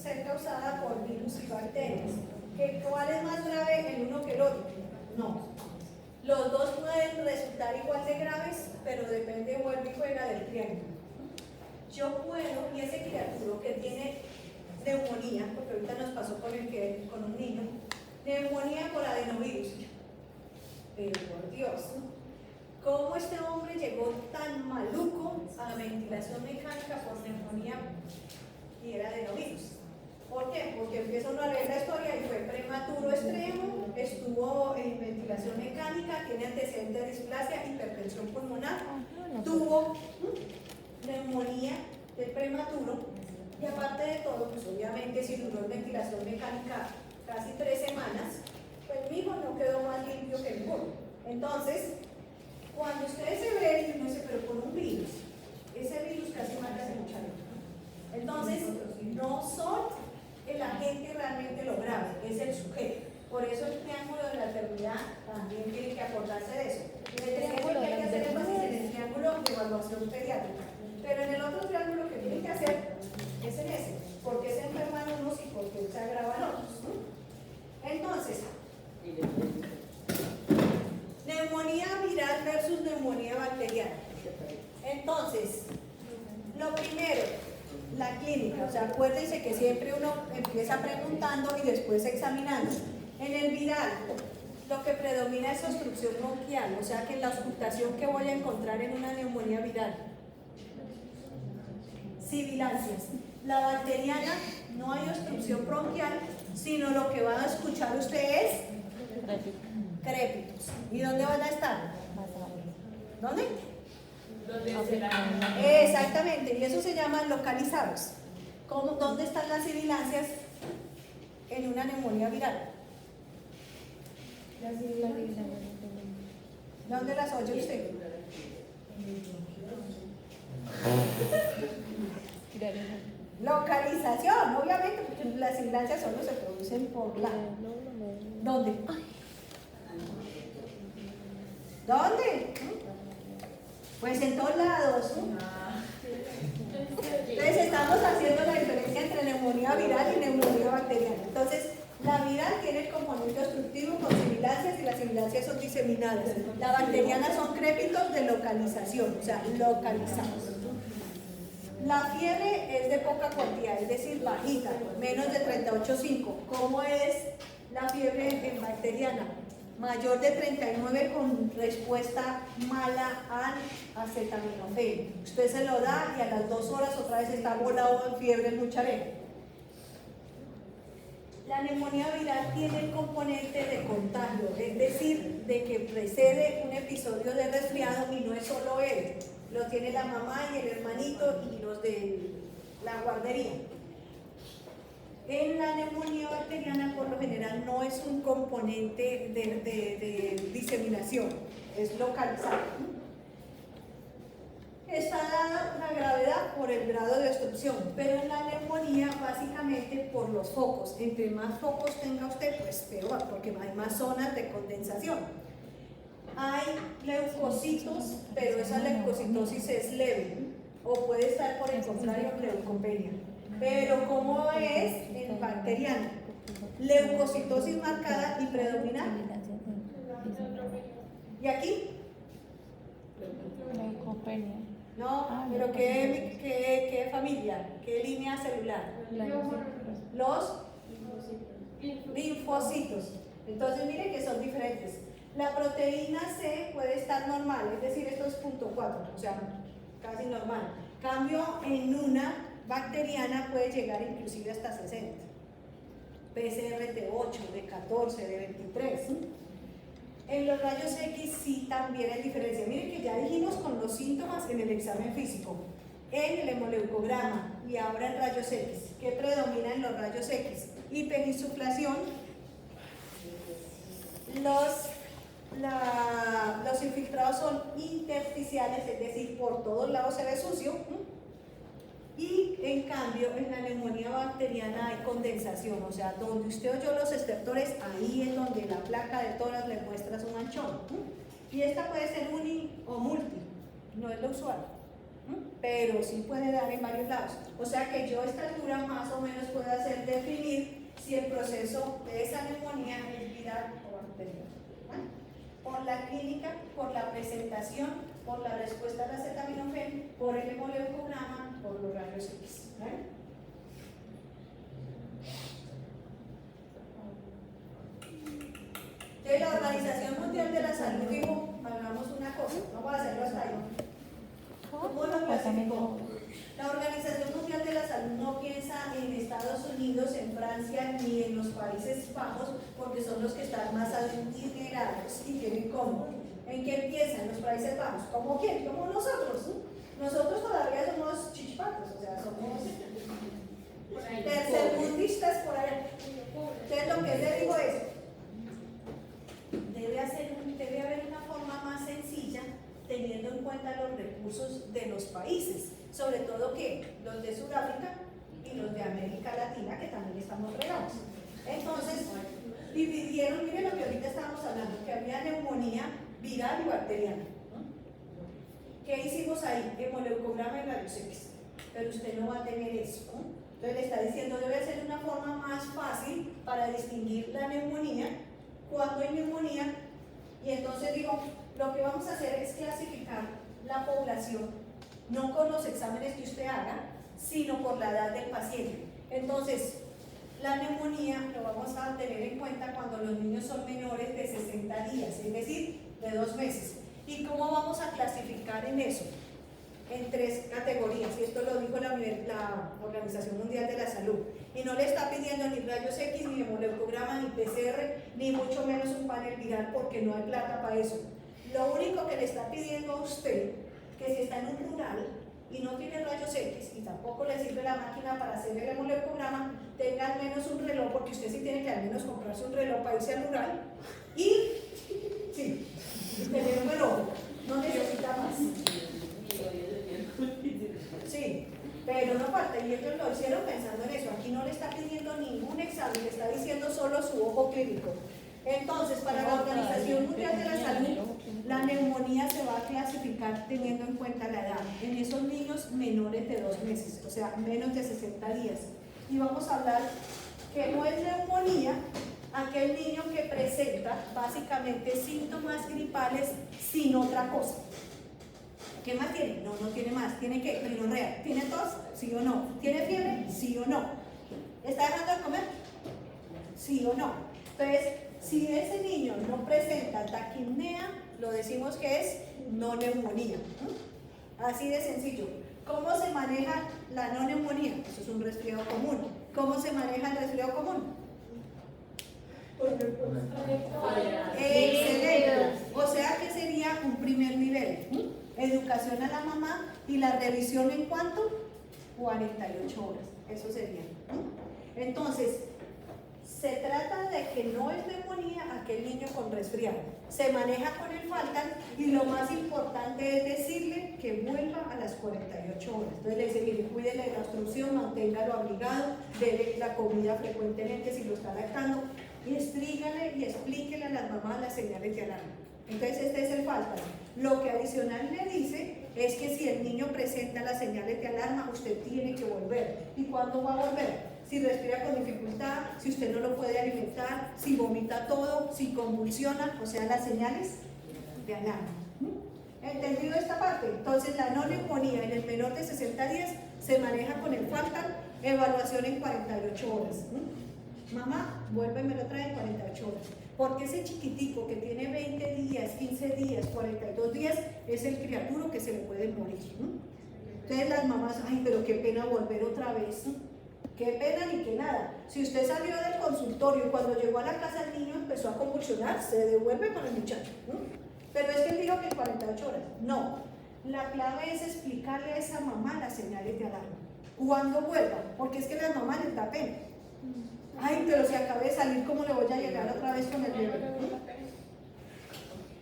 ser causada por virus y bacterias. ¿Cuál es más grave el uno que el otro? No. Los dos pueden resultar igual de graves, pero depende, vuelve y juega del triángulo. Yo puedo, y ese criatura que tiene neumonía, porque ahorita nos pasó con un niño, neumonía por adenovirus. Pero por Dios, ¿cómo este hombre llegó tan maluco a la ventilación mecánica por neumonía y era adenovirus? ¿Por qué? Porque empieza uno a leer la historia y fue prematuro extremo, estuvo en ventilación mecánica, tiene antecedentes de displasia, hipertensión pulmonar, tuvo neumonía del prematuro y aparte de todo, pues obviamente si duró en ventilación mecánica casi 3 semanas, pues mi hijo no quedó más limpio que ninguno. Entonces, cuando ustedes se ven, uno dice, pero con un virus, ese virus casi mata a ese muchacho. Entonces, no son el agente realmente lo grave, es el sujeto. Por eso el triángulo de la eternidad también tiene que acordarse de eso. Y les decía que hay que hacer énfasis en el triángulo de evaluación pediátrica. Pero en el otro triángulo que tienen que hacer es en ese, porque se enferman unos y porque se agravan otros. Entonces, neumonía viral versus neumonía bacteriana. Entonces, lo primero, la clínica, o sea, acuérdense que siempre uno empieza preguntando y después examinando. En el viral, lo que predomina es obstrucción bronquial, o sea que la auscultación que voy a encontrar en una neumonía viral. Sibilancias. La bacteriana no hay obstrucción bronquial, sino lo que va a escuchar usted es crépitos. ¿Y dónde van a estar? ¿Dónde? Exactamente, y eso se llama localizados. ¿Dónde están las sibilancias en una neumonía viral? ¿Dónde las oye usted? Localización, obviamente, porque las sibilancias solo se producen por la. ¿Dónde? ¿Dónde? Pues en todos lados. Entonces estamos haciendo la diferencia entre neumonía viral y neumonía bacteriana. Entonces, la viral tiene el componente obstructivo con sibilancias y las sibilancias son diseminadas. La bacteriana son crépitos de localización, o sea, localizados. La fiebre es de poca cuantía, es decir, bajita, menos de 38,5. ¿Cómo es la fiebre en bacteriana? Mayor de 39 con respuesta mala al acetaminofén. Usted se lo da y a las 2 horas otra vez está volado en fiebre en mucha vez. La neumonía viral tiene el componente de contagio, es decir, de que precede un episodio de resfriado y no es solo él, lo tiene la mamá y el hermanito y los de la guardería. En la neumonía bacteriana por lo general no es un componente de diseminación, es localizado. Está dada la gravedad por el grado de obstrucción, pero en la neumonía básicamente por los focos. Entre más focos tenga usted, pues peor, porque hay más zonas de condensación. Hay leucocitos, pero esa leucocitosis es leve, o puede estar por el contrario leucopenia. Pero ¿cómo es en bacteriana? Leucocitosis marcada y predominante. ¿Y aquí? Leucopenia. No, pero ¿qué familia? ¿Qué línea celular? Los linfocitos. Entonces miren que son diferentes. La proteína C puede estar normal, es decir, esto es 0.4, o sea, casi normal. Cambio en una bacteriana puede llegar inclusive hasta 60. PCR de 8, de 14, de 23. En los rayos X sí también hay diferencia. Miren que ya dijimos con los síntomas en el examen físico, en el hemoleucograma y ahora en rayos X. ¿Qué predomina en los rayos X? Hiperinsuflación. Los infiltrados son intersticiales, es decir, por todos lados se ve sucio. Y en cambio en la neumonía bacteriana hay condensación, o sea, donde usted oyó los estertores, ahí es donde la placa de toras le muestra su manchón. Y esta puede ser uni o multi, no es lo usual. pero sí puede dar en varios lados. O sea que yo a esta altura más o menos puedo hacer definir si el proceso de esa neumonía es viral o bacteriana. ¿Vale? Por la clínica, por la presentación, por la respuesta al acetaminofén, por el hemoleucograma, por los rayos X. ¿Vale? De la Organización Mundial de la Salud dijo, hagamos una cosa, vamos a hacerlo hasta ahí. ¿Cómo lo clasificó? La Organización Mundial de la Salud no piensa en Estados Unidos, en Francia, ni en los Países Bajos, porque son los que están más adinerados y tienen cómo. ¿En qué piensan los Países Bajos? ¿Cómo quién? Como nosotros. Nosotros todavía somos chichipatos, o sea, somos tercermundistas por allá. Entonces lo que él le dijo es, debe haber una forma más sencilla teniendo en cuenta los recursos de los países, sobre todo que los de Sudáfrica y los de América Latina, que también estamos regados. Entonces, dividieron, miren lo que ahorita estábamos hablando, que había neumonía viral y bacteriana. ¿Qué hicimos ahí? Hemoleucograma y rayos X. Pero usted no va a tener eso. Entonces le está diciendo, debe ser una forma más fácil para distinguir la neumonía, cuando hay neumonía. Y entonces digo, lo que vamos a hacer es clasificar la población, no con los exámenes que usted haga, sino por la edad del paciente. Entonces, la neumonía lo vamos a tener en cuenta cuando los niños son menores de 60 días, es decir, de 2 meses. ¿Y cómo vamos a clasificar en eso? En 3 categorías, y esto lo dijo la Organización Mundial de la Salud. Y no le está pidiendo ni rayos X, ni hemoleucograma, ni PCR, ni mucho menos un panel viral, porque no hay plata para eso. Lo único que le está pidiendo a usted, que si está en un rural y no tiene rayos X, y tampoco le sirve la máquina para hacer el hemoleucograma, tenga al menos un reloj, porque usted sí tiene que al menos comprarse un reloj para irse al rural, y sí, tener un reloj, no necesita más. Sí, pero no falta, y ellos lo hicieron pensando en eso. Aquí no le está pidiendo ningún examen, le está diciendo solo su ojo clínico. Entonces, para la Organización Mundial de la Salud, la neumonía se va a clasificar teniendo en cuenta la edad en esos niños menores de 2 meses, o sea, menos de 60 días. Y vamos a hablar que no es neumonía aquel niño que presenta básicamente síntomas gripales sin otra cosa. ¿Qué más tiene? No, no tiene más. ¿Tiene qué? Rinorrea. ¿Tiene tos? ¿Sí o no? ¿Tiene fiebre? ¿Sí o no? ¿Está dejando de comer? ¿Sí o no? Entonces, si ese niño no presenta taquipnea, lo decimos que es no neumonía. Así de sencillo. ¿Cómo se maneja la no neumonía? Eso es un resfriado común. ¿Cómo se maneja el resfriado común? Excelente. O sea que sería un primer nivel. Educación a la mamá y la revisión en cuánto? 48 horas. Eso sería. Entonces, se trata de que no es neumonía aquel niño con resfriado. Se maneja con el Faltan y lo más importante es decirle que vuelva a las 48 horas. Entonces le dice, mire, cuídele de la obstrucción, manténgalo abrigado, dele la comida frecuentemente si lo está lactando y estrígale y explíquele a las mamás las señales de alarma. Entonces este es el Faltan. Lo que adicional le dice es que si el niño presenta las señales de alarma, usted tiene que volver. ¿Y cuándo va a volver? Si respira con dificultad, si usted no lo puede alimentar, si vomita todo, si convulsiona, o sea, las señales de alarma. ¿Entendido esta parte? Entonces la no neumonía en el menor de 60 días se maneja con el Faltan, evaluación en 48 horas. Mamá, vuelve y me lo trae en 48 horas. Porque ese chiquitico que tiene 20 días, 15 días, 42 días, es el criaturo que se le puede morir. Entonces las mamás, ay, pero qué pena volver otra vez. Qué pena ni que nada. Si usted salió del consultorio y cuando llegó a la casa el niño empezó a convulsionar, se devuelve con el muchacho. Pero es que él dijo que en 48 horas. No. La clave es explicarle a esa mamá las señales de alarma. Cuando vuelva, porque es que a las mamás les da pena. Ay, pero si acabé de salir, ¿cómo le voy a llegar otra vez con el bebé?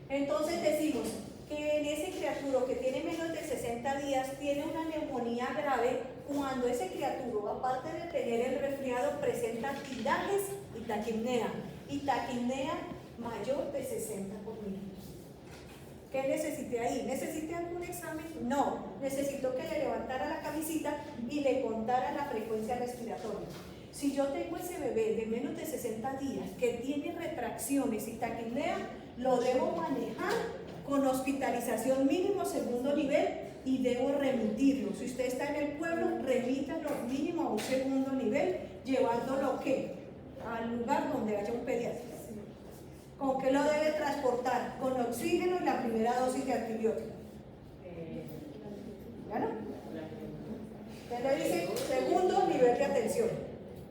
Entonces decimos que en ese criaturo que tiene menos de 60 días tiene una neumonía grave cuando ese criaturo, aparte de tener el resfriado, presenta tirajes y taquipnea mayor de 60 por minuto. ¿Qué necesité ahí? ¿Necesité algún examen? No. Necesito que le levantara la camisita y le contara la frecuencia respiratoria. Si yo tengo ese bebé de menos de 60 días que tiene retracciones y taquipnea, lo debo manejar con hospitalización mínimo segundo nivel y debo remitirlo. Si usted está en el pueblo, remítalo mínimo a un segundo nivel, llevándolo ¿qué? Al lugar donde haya un pediatra. ¿Con qué lo debe transportar? Con oxígeno y la primera dosis de antibiótico. ¿Claro? ¿Qué le dice? Segundo nivel de atención.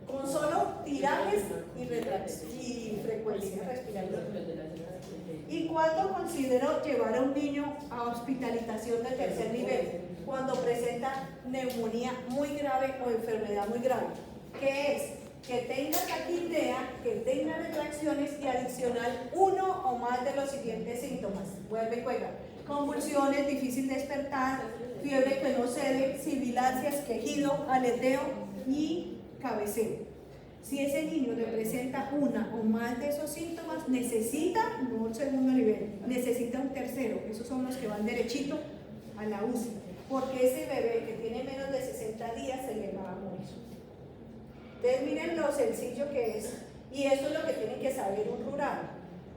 Con solo tirajes y frecuencia respiratoria. ¿Y cuándo considero llevar a un niño a hospitalización de tercer nivel? Cuando presenta neumonía muy grave o enfermedad muy grave. ¿Qué es? Que tenga taquipnea, que tenga retracciones y adicional uno o más de los siguientes síntomas. Vuelve y juega. Convulsiones, difícil despertar, fiebre que no cede, sibilancias, quejido, aleteo y cabeceo. Si ese niño le presenta una o más de esos síntomas, necesita, no un segundo nivel, necesita un tercero. Esos son los que van derechito a la UCI, porque ese bebé que tiene menos de 60 días se le va a morir. Entonces miren lo sencillo que es, y eso es lo que tiene que saber un rural.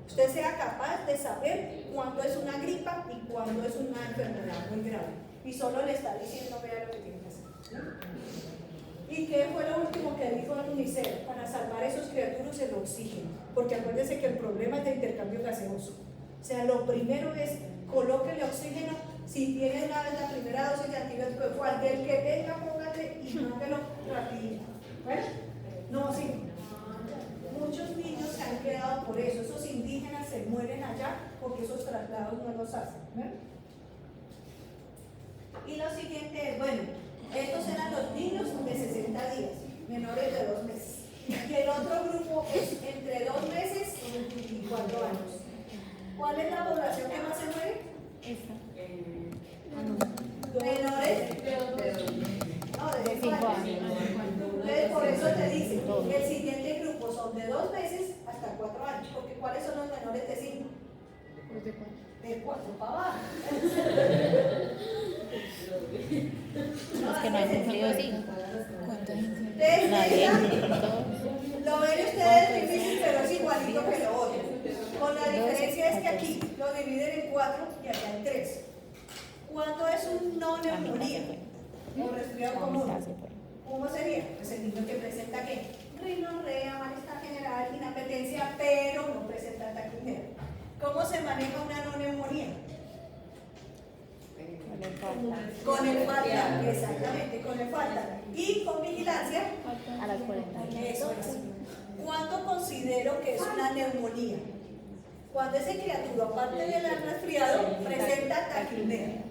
Usted sea capaz de saber cuándo es una gripa y cuándo es una enfermedad muy grave. Y solo le está diciendo, vea lo que tiene que hacer. ¿Y qué fue lo último que dijo el UNICEF? Para salvar a esos criaturas el oxígeno. Porque acuérdense que el problema es de intercambio gaseoso. O sea, lo primero es, colóquele oxígeno. Si tiene una vez la primera dosis de antibiótico, ¿cuál del que tenga, póngale y mándelo rapidito? ¿Bueno? No, sí. Muchos niños se han quedado por eso. Esos indígenas se mueren allá porque esos traslados no los hacen. ¿Bueno? Y lo siguiente es, bueno, estos eran los niños de 60 días, menores de 2 meses. Y el otro grupo es entre 2 meses y 4 años. ¿Cuál es la población que más se muere? Menores de 5 años. Entonces, por eso te dice que el siguiente grupo son de 2 meses hasta 4 años. Porque ¿cuáles son los menores de 5? De 4 para abajo. Los que no han cumplido 5. Nadie. Lo ven ustedes difícil, pero es igualito que lo otro. Con la diferencia es que aquí lo dividen en 4 y acá en 3. ¿Cuándo es un no neumonía? O resfriado común. ¿Cómo sería? Pues el niño que presenta ¿qué? Rinorrea, malestar general, inapetencia, pero no presenta taquipnea. ¿Cómo se maneja una no neumonía? Con el falta, exactamente, con el falta. Y con vigilancia A las 40. Eso es. ¿Cuándo considero que es una neumonía? Cuando ese criatura, aparte del resfriado, presenta taquipnea.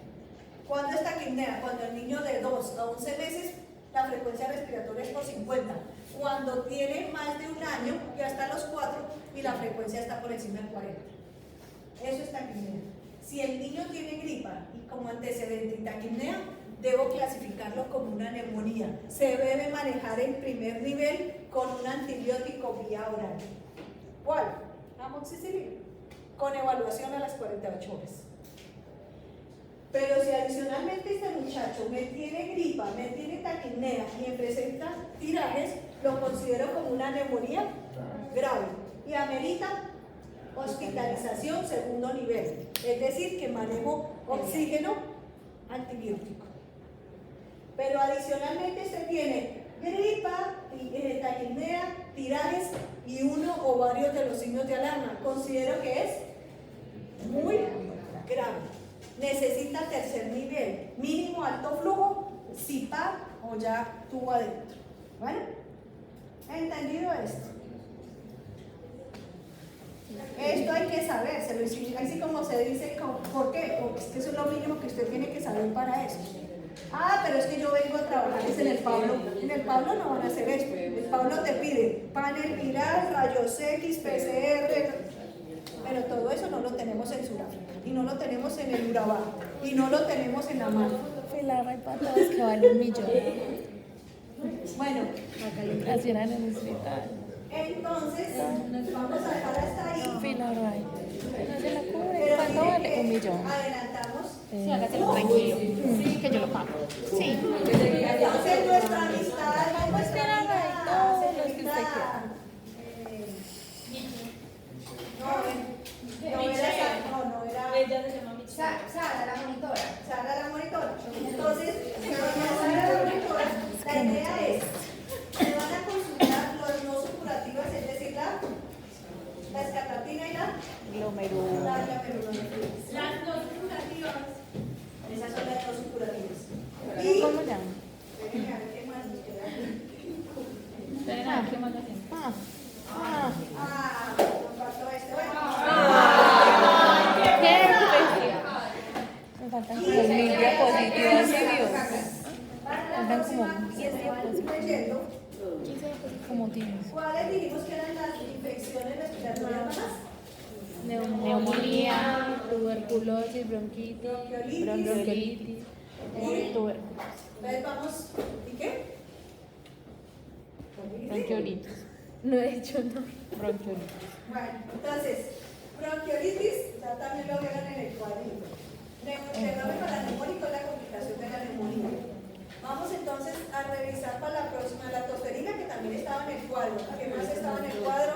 ¿Cuándo es taquipnea? Cuando el niño de 2 a 11 meses, la frecuencia respiratoria es por 50. Cuando tiene más de un año, ya hasta los 4, y la frecuencia está por encima del 40. Eso es taquipnea. Si el niño tiene gripa y como antecedente y taquipnea, debo clasificarlo como una neumonía. Se debe manejar en primer nivel con un antibiótico vía oral. ¿Cuál? Amoxicilina, con evaluación a las 48 horas. Pero si adicionalmente este muchacho me tiene gripa, me tiene taquipnea y me presenta tirajes, lo considero como una neumonía grave y amerita hospitalización segundo nivel, es decir, que manejo oxígeno antibiótico. Pero adicionalmente se tiene gripa, taquipnea, tirajes y uno o varios de los signos de alarma. Considero que es muy grave. Necesita tercer nivel, mínimo alto flujo, CPAP o ya tubo adentro. ¿Vale? ¿Entendido esto? Esto hay que saber, se lo enseño, así como se dice, ¿por qué? Porque es que eso es lo mínimo que usted tiene que saber para eso. Ah, pero es que yo vengo a trabajar en el Pablo. En el Pablo no van a hacer esto. El Pablo te pide panel viral, rayos X, PCR, pero todo eso no lo tenemos en Sudáfrica, y no lo tenemos en el Urabá, y no lo tenemos en la mano. Y la repa todos que vale 1 millón. Bueno, Así era en el hospital. entonces, vamos a dejar hasta ahí. Fila right. se la cubre. Pero ¿Cuánto mire vale? que 1.000.000. adelantamos. Sí, hágaselo tranquilo. Que yo lo pago. Sí. Entonces nuestra amistad, nuestra espera, amiga, todos los que usted señorita, no era Sara, la monitora. Sara la monitora. Entonces, doña Sara la monitora, la idea es que van a consultar los no supurativos, es decir, la escarlatina y la Glomerula. glomerulonefritis. Las no supurativas, esas son las no supurativas. Y ¿Cómo se llama? déjenme ver qué más nos queda. ¿Qué más hacemos? Nos faltó este. Bueno. Me faltan como 1000 diapositivas, sí, Dios. Para la Faltan como próxima 10 diapositivas. leyendo, 15 diapositivas. Como tienes. ¿cuáles dijimos que eran las infecciones respiratorias más? Neumonía, tuberculosis, bronquitis, bronquiolitis. tuberculosis, Entonces vamos, ¿y qué? bronquiolitis. No he hecho nada. Bronquiolitis. Bueno, entonces, bronquiolitis, ya también lo vieron en el cuadrito. Derrame paraneumónico es la complicación de la neumonía. Vamos entonces a revisar para la próxima la tosferina, que también estaba en el cuadro. ¿Qué más estaba en el cuadro?